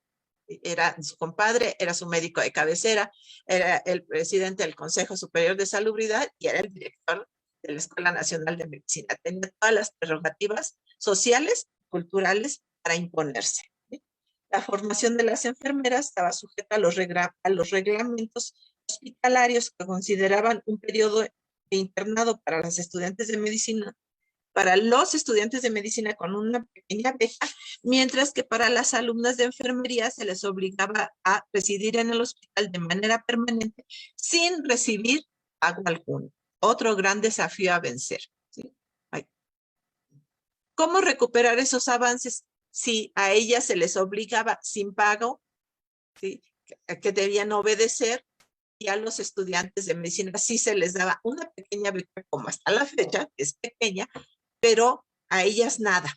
Era su compadre, era su médico de cabecera, era el presidente del Consejo Superior de Salubridad y era el director de la Escuela Nacional de Medicina. Tenía todas las prerrogativas sociales, culturales para imponerse. La formación de las enfermeras estaba sujeta a los reglamentos hospitalarios que consideraban un periodo de internado para los estudiantes de medicina con una pequeña beca, mientras que para las alumnas de enfermería se les obligaba a residir en el hospital de manera permanente sin recibir pago alguno. Otro gran desafío a vencer. ¿Sí? ¿Cómo recuperar esos avances si a ellas se les obligaba sin pago, ¿sí?, que debían obedecer, y a los estudiantes de medicina sí se les daba una pequeña beca, como hasta la fecha, que es pequeña, pero a ellas nada,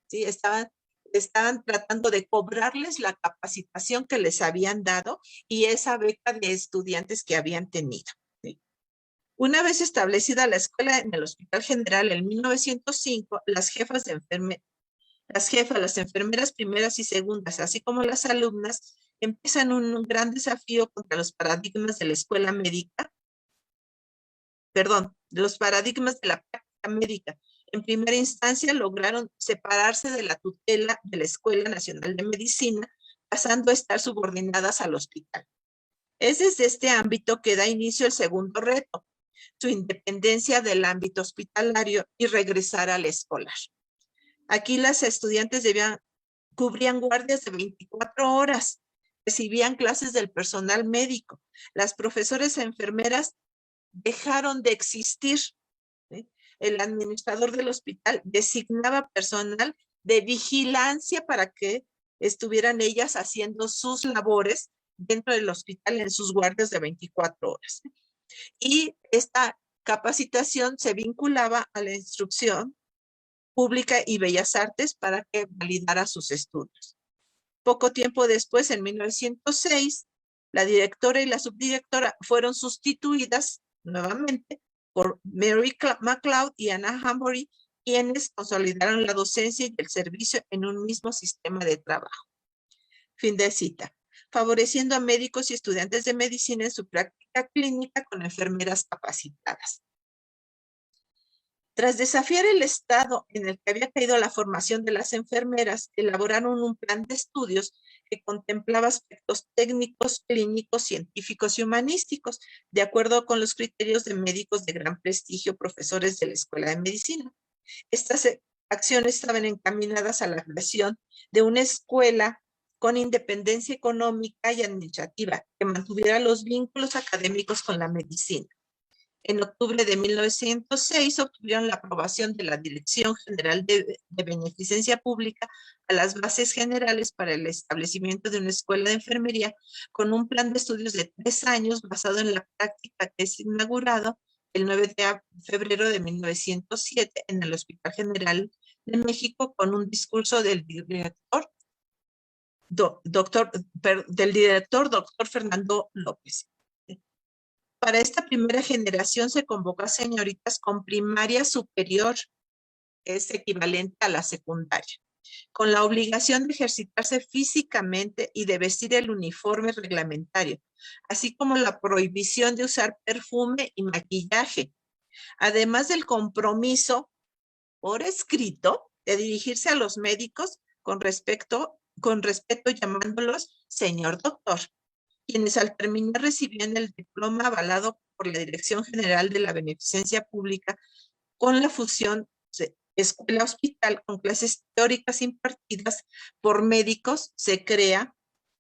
¿sí? Estaban tratando de cobrarles la capacitación que les habían dado y esa beca de estudiantes que habían tenido, ¿sí? Una vez establecida la escuela en el Hospital General en 1905, las enfermeras primeras y segundas, así como las alumnas, empiezan un gran desafío contra los paradigmas de la escuela médica, de los paradigmas de la práctica médica. En primera instancia lograron separarse de la tutela de la Escuela Nacional de Medicina, pasando a estar subordinadas al hospital. Es desde este ámbito que da inicio el segundo reto, su independencia del ámbito hospitalario y regresar al escolar. Aquí las estudiantes cubrían guardias de 24 horas, recibían clases del personal médico. Las profesoras e enfermeras dejaron de existir. ¿Sí? El administrador del hospital designaba personal de vigilancia para que estuvieran ellas haciendo sus labores dentro del hospital en sus guardias de 24 horas. Y esta capacitación se vinculaba a la instrucción pública y bellas artes para que validara sus estudios. Poco tiempo después, en 1906, la directora y la subdirectora fueron sustituidas nuevamente por Mary McLeod y Anna Hambury, quienes consolidaron la docencia y el servicio en un mismo sistema de trabajo. Fin de cita. Favoreciendo a médicos y estudiantes de medicina en su práctica clínica con enfermeras capacitadas. Tras desafiar el estado en el que había caído la formación de las enfermeras, elaboraron un plan de estudios que contemplaba aspectos técnicos, clínicos, científicos y humanísticos, de acuerdo con los criterios de médicos de gran prestigio, profesores de la Escuela de Medicina. Estas acciones estaban encaminadas a la creación de una escuela con independencia económica y administrativa que mantuviera los vínculos académicos con la medicina. En octubre de 1906 obtuvieron la aprobación de la Dirección General de Beneficencia Pública a las bases generales para el establecimiento de una escuela de enfermería con un plan de estudios de 3 años basado en la práctica que es inaugurado el 9 de febrero de 1907 en el Hospital General de México con un discurso del director doctor Fernando López. Para esta primera generación se convocó a señoritas con primaria superior, que es equivalente a la secundaria, con la obligación de ejercitarse físicamente y de vestir el uniforme reglamentario, así como la prohibición de usar perfume y maquillaje, además del compromiso por escrito de dirigirse a los médicos con respeto llamándolos señor doctor, quienes al terminar recibían el diploma avalado por la Dirección General de la Beneficencia Pública con la fusión escuela-hospital con clases teóricas impartidas por médicos. Se crea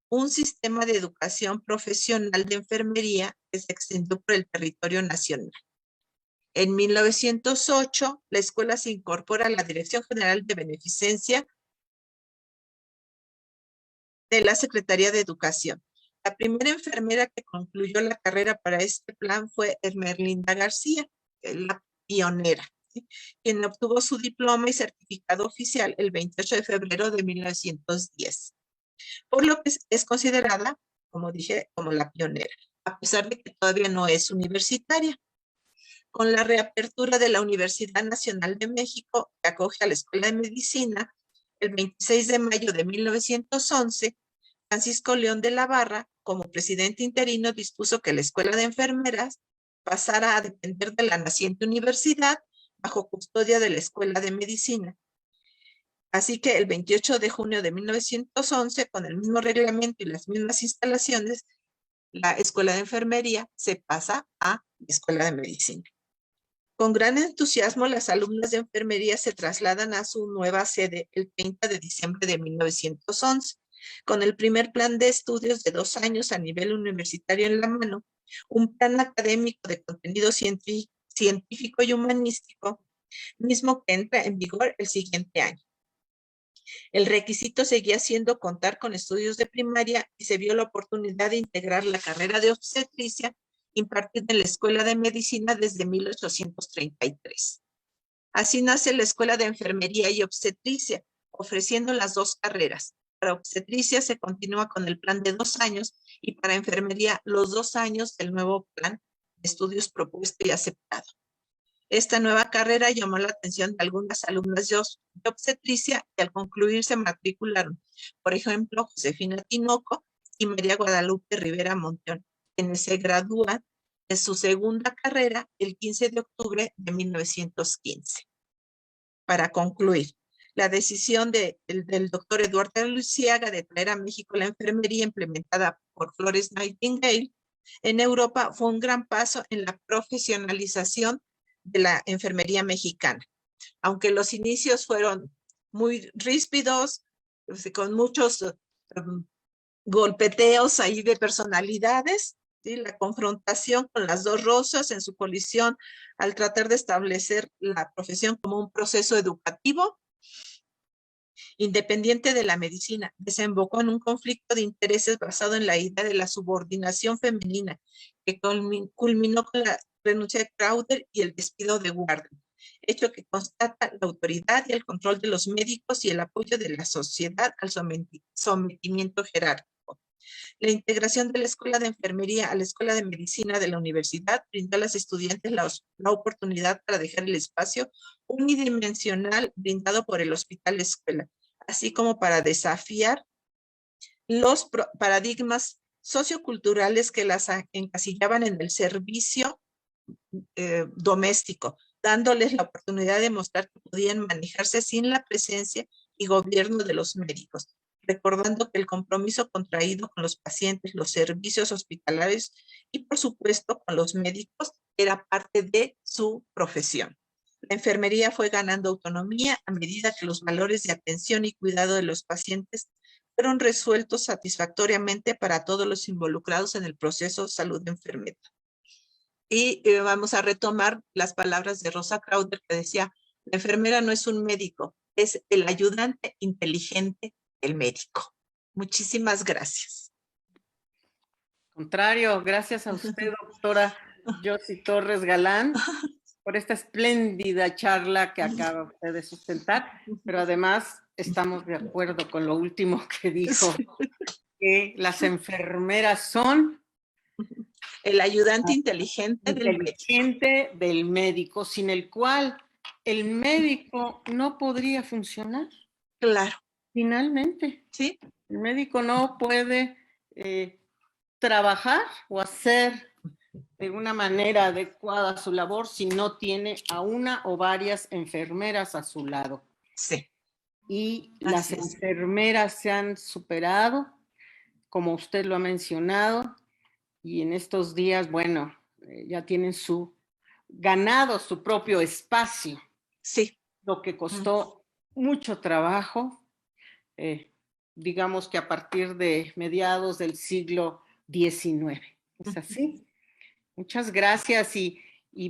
un sistema de educación profesional de enfermería que se extendió por el territorio nacional. En 1908, la escuela se incorpora a la Dirección General de Beneficencia de la Secretaría de Educación. La primera enfermera que concluyó la carrera para este plan fue Ermelinda García, la pionera, ¿sí? Quien obtuvo su diploma y certificado oficial el 28 de febrero de 1910, por lo que es considerada, como dije, como la pionera, a pesar de que todavía no es universitaria. Con la reapertura de la Universidad Nacional de México, que acoge a la Escuela de Medicina, el 26 de mayo de 1911, Francisco León de la Barra, como presidente interino, dispuso que la Escuela de Enfermeras pasara a depender de la naciente universidad bajo custodia de la Escuela de Medicina. Así que el 28 de junio de 1911, con el mismo reglamento y las mismas instalaciones, la Escuela de Enfermería se pasa a la Escuela de Medicina. Con gran entusiasmo, las alumnas de enfermería se trasladan a su nueva sede el 30 de diciembre de 1911. Con el primer plan de estudios de 2 años a nivel universitario en la mano, un plan académico de contenido científico y humanístico, mismo que entra en vigor el siguiente año. El requisito seguía siendo contar con estudios de primaria y se vio la oportunidad de integrar la carrera de obstetricia impartida en la Escuela de Medicina desde 1833. Así nace la Escuela de Enfermería y Obstetricia, ofreciendo las 2 carreras. Para obstetricia se continúa con el plan de 2 años y para enfermería los 2 años del nuevo plan de estudios propuesto y aceptado. Esta nueva carrera llamó la atención de algunas alumnas de obstetricia y al concluir se matricularon, por ejemplo, Josefina Tinoco y María Guadalupe Rivera Monteón, quienes se gradúan de su segunda carrera el 15 de octubre de 1915. Para concluir, la decisión del doctor Eduardo Luciaga de traer a México la enfermería implementada por Florence Nightingale en Europa fue un gran paso en la profesionalización de la enfermería mexicana. Aunque los inicios fueron muy ríspidos, con muchos golpeteos ahí de personalidades, ¿sí? La confrontación con las dos rosas en su colisión al tratar de establecer la profesión como un proceso educativo independiente de la medicina, desembocó en un conflicto de intereses basado en la idea de la subordinación femenina, que culminó con la renuncia de Crowther y el despido de Warden, hecho que constata la autoridad y el control de los médicos y el apoyo de la sociedad al sometimiento jerárquico. La integración de la Escuela de Enfermería a la Escuela de Medicina de la Universidad brindó a los estudiantes la oportunidad para dejar el espacio unidimensional brindado por el Hospital Escuela, así como para desafiar los paradigmas socioculturales que las encasillaban en el servicio doméstico, dándoles la oportunidad de mostrar que podían manejarse sin la presencia y gobierno de los médicos, recordando que el compromiso contraído con los pacientes, los servicios hospitalarios y por supuesto con los médicos era parte de su profesión. La enfermería fue ganando autonomía a medida que los valores de atención y cuidado de los pacientes fueron resueltos satisfactoriamente para todos los involucrados en el proceso salud-enfermedad. Y vamos a retomar las palabras de Rosa Crowther, que decía, la enfermera no es un médico, es el ayudante inteligente del médico. Muchísimas gracias. Contrario, gracias a usted, doctora Yossi Torres Galán, por esta espléndida charla que acaba usted de sustentar, pero además estamos de acuerdo con lo último que dijo, que las enfermeras son el ayudante inteligente del médico, sin el cual el médico no podría funcionar. Claro. Finalmente. Sí. El médico no puede trabajar o hacer de una manera adecuada su labor si no tiene a una o varias enfermeras a su lado. Sí. Y las enfermeras se han superado, como usted lo ha mencionado, y en estos días, bueno, ya tienen ganado su propio espacio. Sí. Lo que costó mucho trabajo, digamos que a partir de mediados del siglo XIX. ¿Es así? Muchas gracias y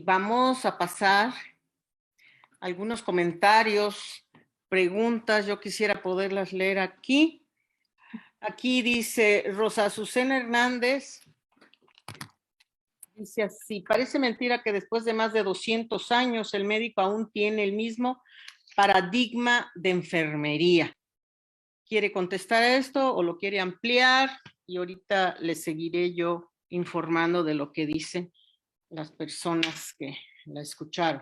vamos a pasar algunos comentarios, preguntas. Yo quisiera poderlas leer aquí. Aquí dice Rosa Azucena Hernández, dice así, parece mentira que después de más de 200 años el médico aún tiene el mismo paradigma de enfermería. ¿Quiere contestar a esto o lo quiere ampliar? Y ahorita le seguiré yo informando de lo que dicen las personas que la escucharon.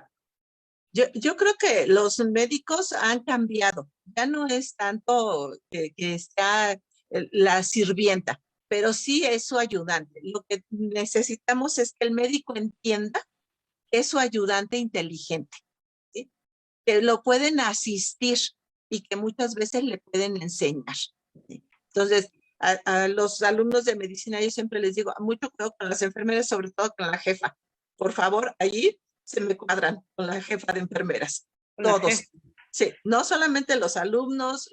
Yo creo que los médicos han cambiado. Ya no es tanto que está la sirvienta, pero sí es su ayudante. Lo que necesitamos es que el médico entienda que es su ayudante inteligente, ¿sí? Que lo pueden asistir y que muchas veces le pueden enseñar, ¿sí? Entonces, a los alumnos de medicina yo siempre les digo, mucho cuidado con las enfermeras, sobre todo con la jefa. Por favor, allí se me cuadran con la jefa de enfermeras. Todos. Sí, no solamente los alumnos,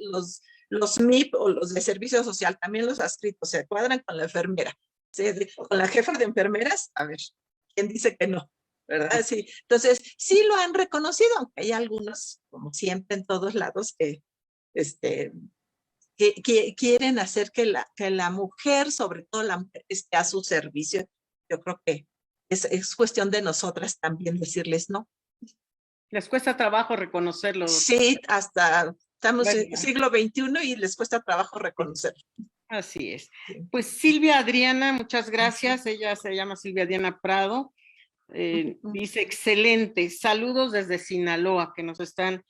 los MIP o los de servicio social, también los adscritos se cuadran con la enfermera. ¿Sí? Con la jefa de enfermeras, a ver, ¿quién dice que no? ¿Verdad? Sí. Entonces, sí lo han reconocido, aunque hay algunos, como siempre en todos lados, que quieren hacer que la mujer, sobre todo la mujer, esté a su servicio. Yo creo que es cuestión de nosotras también decirles no. Les cuesta trabajo reconocerlo. Sí, hasta estamos en el siglo XXI y les cuesta trabajo reconocerlo. Así es. Pues Silvia Adriana, muchas gracias. Ella se llama Silvia Adriana Prado. Dice, excelente. Saludos desde Sinaloa, que nos están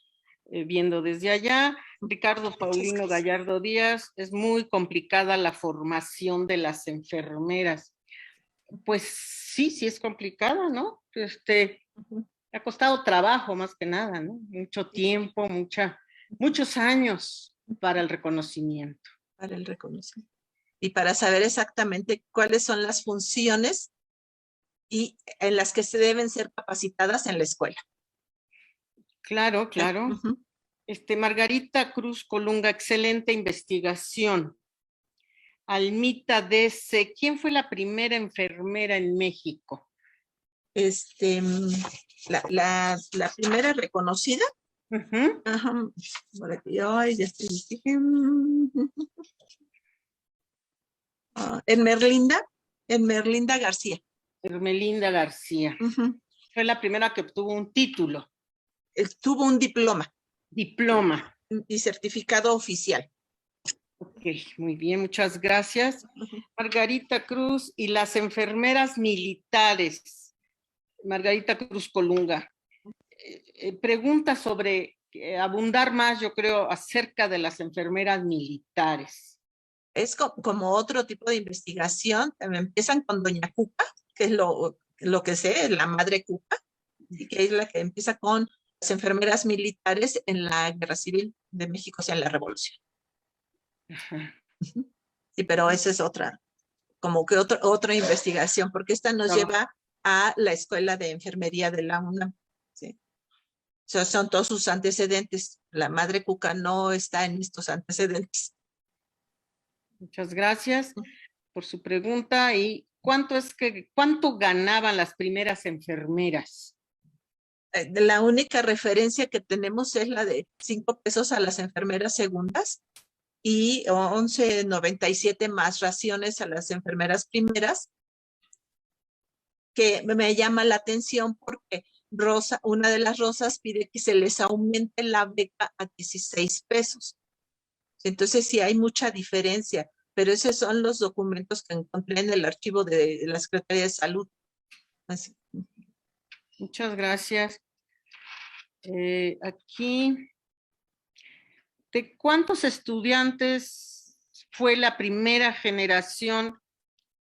viendo desde allá. Ricardo Paulino Gallardo Díaz, es muy complicada la formación de las enfermeras. Pues sí, sí es complicada, ¿no? Ha costado trabajo más que nada, ¿no? Mucho tiempo, muchos años para el reconocimiento. Para el reconocimiento. Y para saber exactamente cuáles son las funciones y en las que se deben ser capacitadas en la escuela. Claro, claro. Margarita Cruz Colunga, excelente investigación. Almita DC, ¿quién fue la primera enfermera en México? La primera reconocida. Ajá. Por aquí, ay, ya estoy. Merlinda García. Merlinda García. Fue la primera que obtuvo un título. Tuvo un diploma. Diploma. Y certificado oficial. Ok, muy bien, muchas gracias. Margarita Cruz y las enfermeras militares. Margarita Cruz Colunga. Pregunta sobre abundar más, yo creo, acerca de las enfermeras militares. Es como otro tipo de investigación. Empiezan con Doña Cuca, que es lo que sé, la madre Cuca, y que es la que empieza con las enfermeras militares en la Guerra Civil de México, o sea, en la Revolución. Ajá. Sí, pero esa es otra, como que otra investigación, porque esta nos lleva a la Escuela de Enfermería de la UNAM. ¿Sí? O sea, son todos sus antecedentes. La madre Cuca no está en estos antecedentes. Muchas gracias por su pregunta. ¿Y cuánto ganaban las primeras enfermeras? La única referencia que tenemos es la de 5 pesos a las enfermeras segundas y 11.97 más raciones a las enfermeras primeras, que me llama la atención porque una de las Rosas pide que se les aumente la beca a 16 pesos. Entonces sí hay mucha diferencia, pero esos son los documentos que encontré en el archivo de la Secretaría de Salud. Así. Muchas gracias. Aquí, ¿de cuántos estudiantes fue la primera generación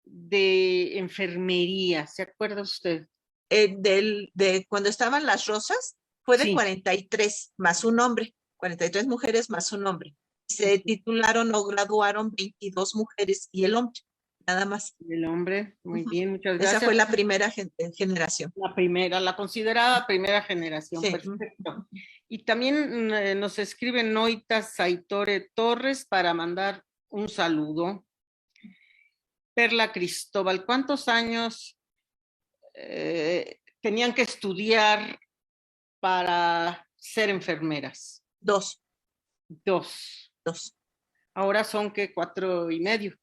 de enfermería? ¿Se acuerda usted? De cuando estaban las Rosas, fue de Sí. 43 más un hombre, 43 mujeres más un hombre. Se titularon o graduaron 22 mujeres y el hombre, nada más. El hombre, muy bien, muchas gracias. Esa fue la primera generación. La considerada primera generación, sí. Perfecto. Y también nos escribe Noita Saitore Torres para mandar un saludo. Perla Cristóbal, ¿cuántos años tenían que estudiar para ser enfermeras? 2. Ahora son que 4 y medio.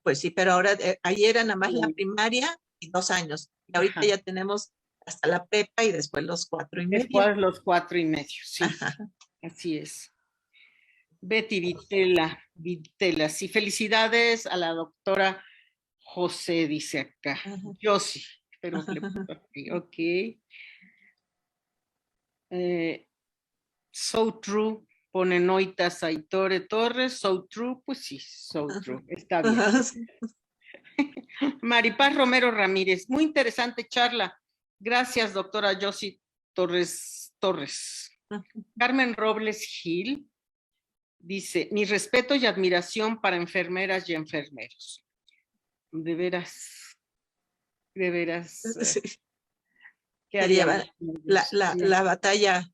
Pues sí, pero ahora, ayer era nada más la primaria y 2 años. Y ahorita ya tenemos hasta la prepa y después los 4 y medio. Después los 4 y medio, sí. Ajá. Así es. Betty Vitela, sí, felicidades a la doctora José, dice acá. Yo sí, pero ok. So true, pone Noita Saitore Torres, so true, pues sí, so true, está bien. Maripaz Romero Ramírez, muy interesante charla. Gracias, doctora Josie Torres. Carmen Robles Gil dice, mi respeto y admiración para enfermeras y enfermeros. De veras. Sí. ¿Qué lleva la batalla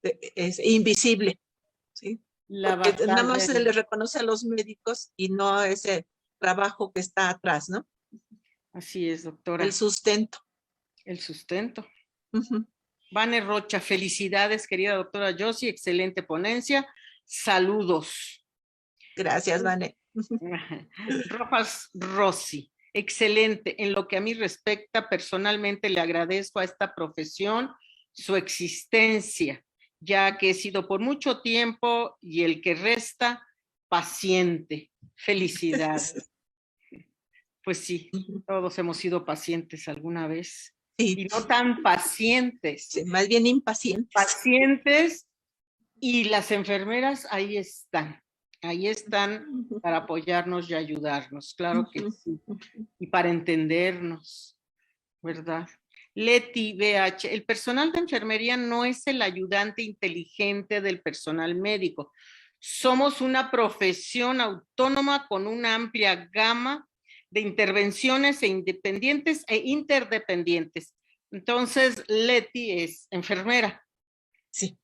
es invisible, ¿sí? Porque nada más se le reconoce a los médicos y no ese trabajo que está atrás, ¿no? Así es, doctora. El sustento. Vane Rocha, felicidades, querida doctora Josie, excelente ponencia. Saludos. Gracias, Vane. Rojas Rossi, excelente. En lo que a mí respecta, personalmente le agradezco a esta profesión su existencia, ya que he sido por mucho tiempo y el que resta, paciente. Felicidades. Pues sí, todos hemos sido pacientes alguna vez. Sí. Y no tan pacientes. Sí, más bien impacientes. Pacientes Y las enfermeras ahí están para apoyarnos y ayudarnos, claro que sí, y para entendernos, ¿verdad? Leti BH, el personal de enfermería no es el ayudante inteligente del personal médico. Somos una profesión autónoma con una amplia gama de intervenciones independientes e interdependientes. Entonces, Leti es enfermera. Sí.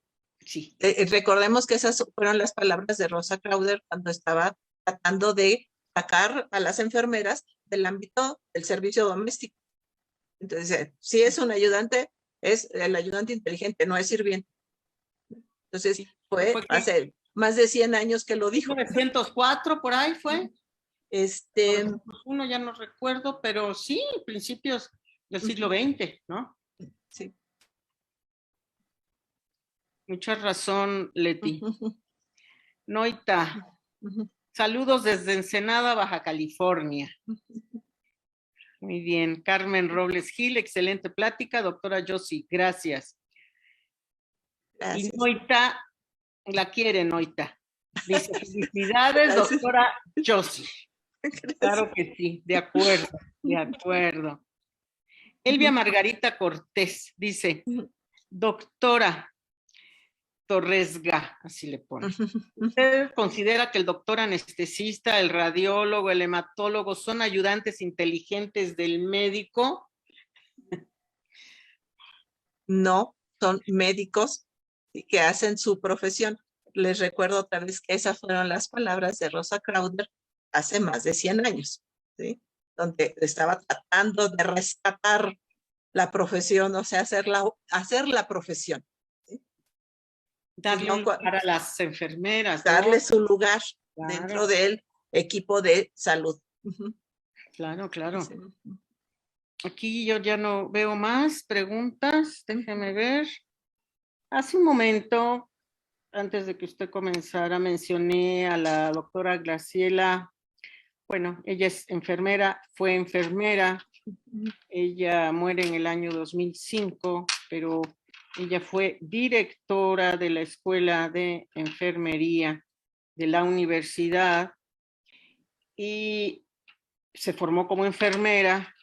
Sí. Recordemos que esas fueron las palabras de Rosa Crowder cuando estaba tratando de sacar a las enfermeras del ámbito del servicio doméstico. Entonces, si es un ayudante, es el ayudante inteligente, no es sirviente. Entonces, Sí, fue hace más de 100 años que lo dijo. 1904, por ahí fue. Uno ya no recuerdo, pero sí, principios del siglo XX, ¿no? Sí. Mucha razón, Leti. Noita, saludos desde Ensenada, Baja California. Muy bien. Carmen Robles Gil, excelente plática. Doctora Josie, gracias. Gracias. Y Noita, la quiere Noita. Dice, felicidades, doctora Josie. Claro que sí, de acuerdo, de acuerdo. Elvia Margarita Cortés dice, doctora Torresga, así le pone. ¿Usted considera que el doctor anestesista, el radiólogo, el hematólogo son ayudantes inteligentes del médico? No, son médicos que hacen su profesión. Les recuerdo otra vez que esas fueron las palabras de Rosa Crowder hace más de 100 años, ¿sí? Donde estaba tratando de rescatar la profesión, o sea, hacer la profesión. ¿Sí? Darle un lugar a las enfermeras. Darle ¿no? su lugar dentro del equipo de salud. Claro, claro. Sí. Aquí yo ya no veo más preguntas, déjeme ver. Hace un momento, antes de que usted comenzara, mencioné a la doctora Graciela. Bueno, ella es enfermera, fue enfermera. Ella muere en el año 2005, pero ella fue directora de la Escuela de Enfermería de la universidad y se formó como enfermera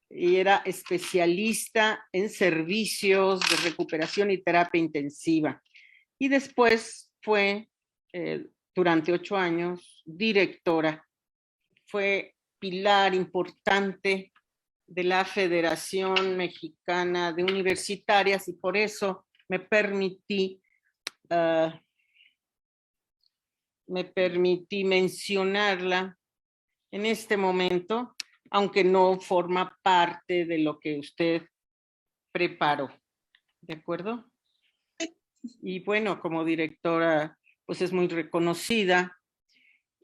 y era especialista en servicios de recuperación y terapia intensiva. Y después fue, durante 8 años, directora. Fue pilar importante de la Federación Mexicana de Universitarias y por eso me permití mencionarla en este momento, aunque no forma parte de lo que usted preparó. ¿De acuerdo? Y bueno, como directora, pues es muy reconocida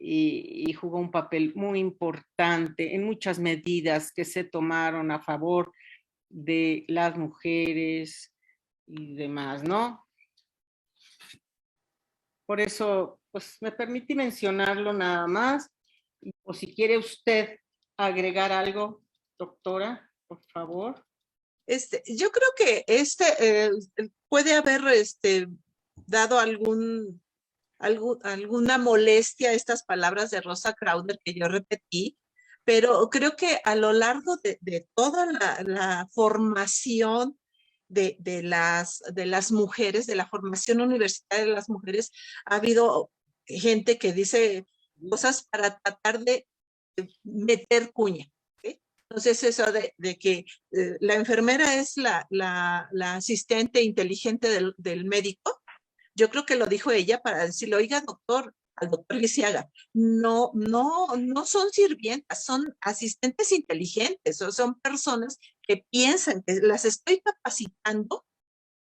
y jugó un papel muy importante en muchas medidas que se tomaron a favor de las mujeres y demás, ¿no? Por eso, pues me permití mencionarlo nada más. O si quiere usted agregar algo, doctora, por favor. Yo creo que puede haber dado alguna molestia a estas palabras de Rosa Crowder que yo repetí, pero creo que a lo largo de toda la formación de las mujeres, de la formación universitaria de las mujeres, ha habido gente que dice cosas para tratar de meter cuña. ¿Sí? Entonces eso de que la enfermera es la asistente inteligente del médico, yo creo que lo dijo ella para decirle, oiga, doctor, al doctor Lisiaga, no son sirvientas, son asistentes inteligentes, o son personas que piensan que las estoy capacitando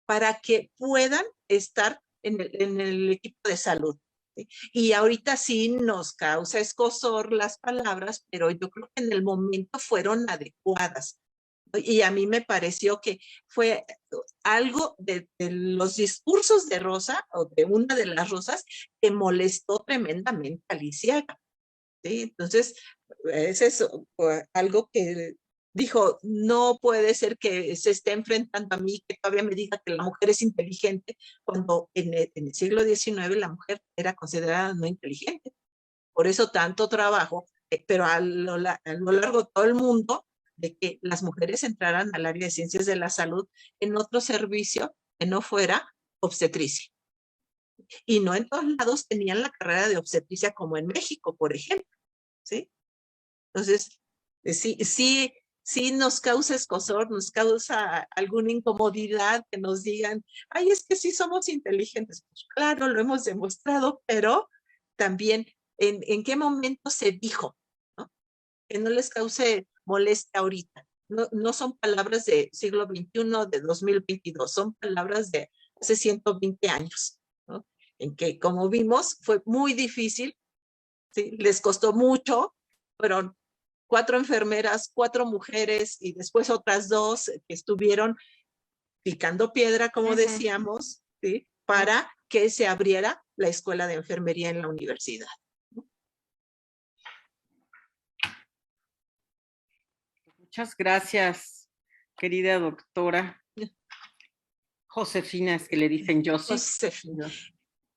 para que puedan estar en el equipo de salud. ¿Sí? Y ahorita sí nos causa escozor las palabras, pero yo creo que en el momento fueron adecuadas. Y a mí me pareció que fue algo de los discursos de Rosa, o de una de las Rosas, que molestó tremendamente a Lisiaga. ¿Sí? Entonces, es eso, algo que dijo, no puede ser que se esté enfrentando a mí, que todavía me diga que la mujer es inteligente, cuando en el siglo XIX la mujer era considerada no inteligente. Por eso tanto trabajo, pero a lo largo de todo el mundo, de que las mujeres entraran al área de ciencias de la salud en otro servicio que no fuera obstetricia. Y no en todos lados tenían la carrera de obstetricia como en México, por ejemplo, ¿sí? Entonces, sí nos causa escozor, nos causa alguna incomodidad que nos digan, ay, es que sí somos inteligentes. Pues claro, lo hemos demostrado, pero también en qué momento se dijo, ¿no? Que no les cause molestia ahorita. No son palabras de siglo XXI, de 2022, son palabras de hace 120 años, ¿no? En que, como vimos, fue muy difícil, ¿sí? Les costó mucho, fueron 4 enfermeras, 4 mujeres y después otras 2 que estuvieron picando piedra, como decíamos, ¿sí? Para que se abriera la escuela de enfermería en la universidad. Muchas gracias, querida doctora Josefina, es que le dicen Josie. Josefina.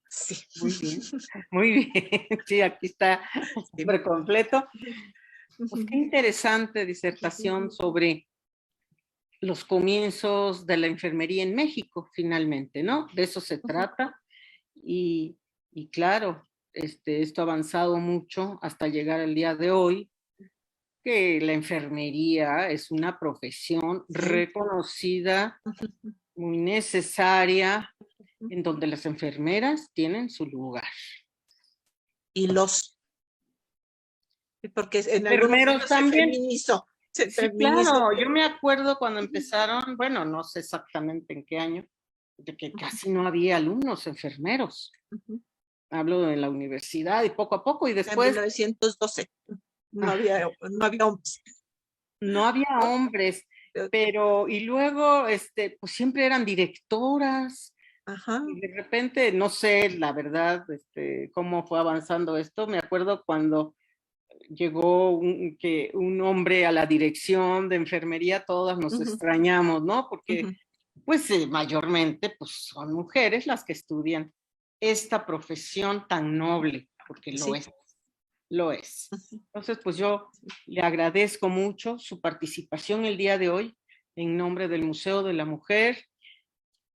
Sí. Muy bien, muy bien. Sí, aquí está súper completo. Pues qué interesante disertación sobre los comienzos de la enfermería en México, finalmente, ¿no? De eso se trata. Y claro, esto ha avanzado mucho hasta llegar al día de hoy, que la enfermería es una profesión reconocida, muy necesaria, en donde las enfermeras tienen su lugar. Y porque en enfermeros también se feminizó. Sí, claro, yo me acuerdo cuando empezaron, bueno, no sé exactamente en qué año, de que casi no había alumnos enfermeros. Hablo de la universidad y poco a poco, y después... En 1912 no había hombres. No había hombres, pero, y luego, pues siempre eran directoras. Ajá. Y de repente, no sé, la verdad, cómo fue avanzando esto. Me acuerdo cuando llegó un hombre a la dirección de enfermería, todas nos extrañamos, ¿no? Porque, pues, mayormente, pues, son mujeres las que estudian esta profesión tan noble, porque lo es. Lo es. Entonces, pues yo le agradezco mucho su participación el día de hoy en nombre del Museo de la Mujer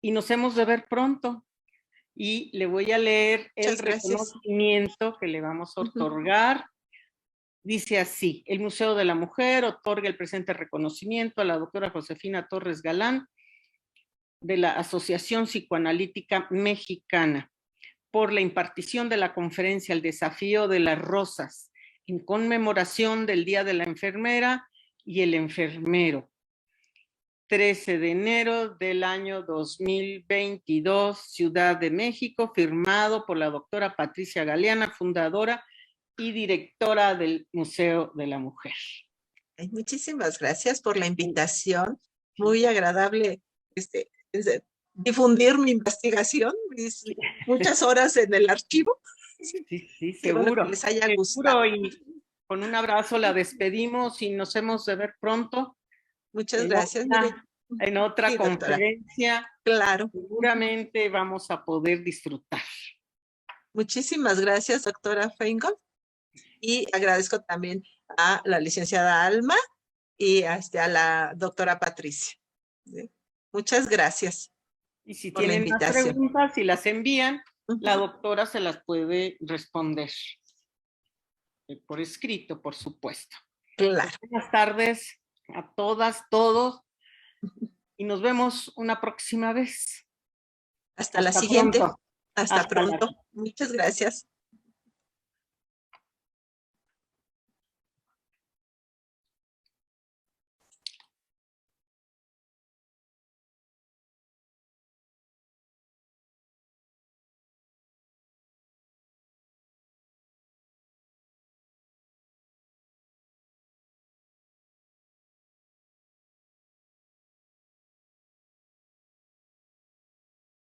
y nos hemos de ver pronto. Y le voy a leer el reconocimiento que le vamos a otorgar. Dice así: el Museo de la Mujer otorga el presente reconocimiento a la doctora Josefina Torres Galán de la Asociación Psicoanalítica Mexicana por la impartición de la conferencia El desafío de las rosas en conmemoración del Día de la Enfermera y el Enfermero, 13 de enero del año 2022, Ciudad de México, firmado por la doctora Patricia Galeana, fundadora y directora del Museo de la Mujer. Muchísimas gracias por la invitación. Muy agradable difundir mi investigación, muchas horas en el archivo. Sí, seguro. Bueno, que les haya gustado. Y con un abrazo la despedimos y nos hemos de ver pronto. Muchas gracias. En otra conferencia. Claro. Seguramente vamos a poder disfrutar. Muchísimas gracias, doctora Feingold. Y agradezco también a la licenciada Alma y a la doctora Patricia. ¿Sí? Muchas gracias. Y si tienen más preguntas, si las envían, la doctora se las puede responder. Por escrito, por supuesto. Claro. Buenas tardes a todas, todos. Y nos vemos una próxima vez. Hasta la siguiente. Hasta pronto. Muchas gracias.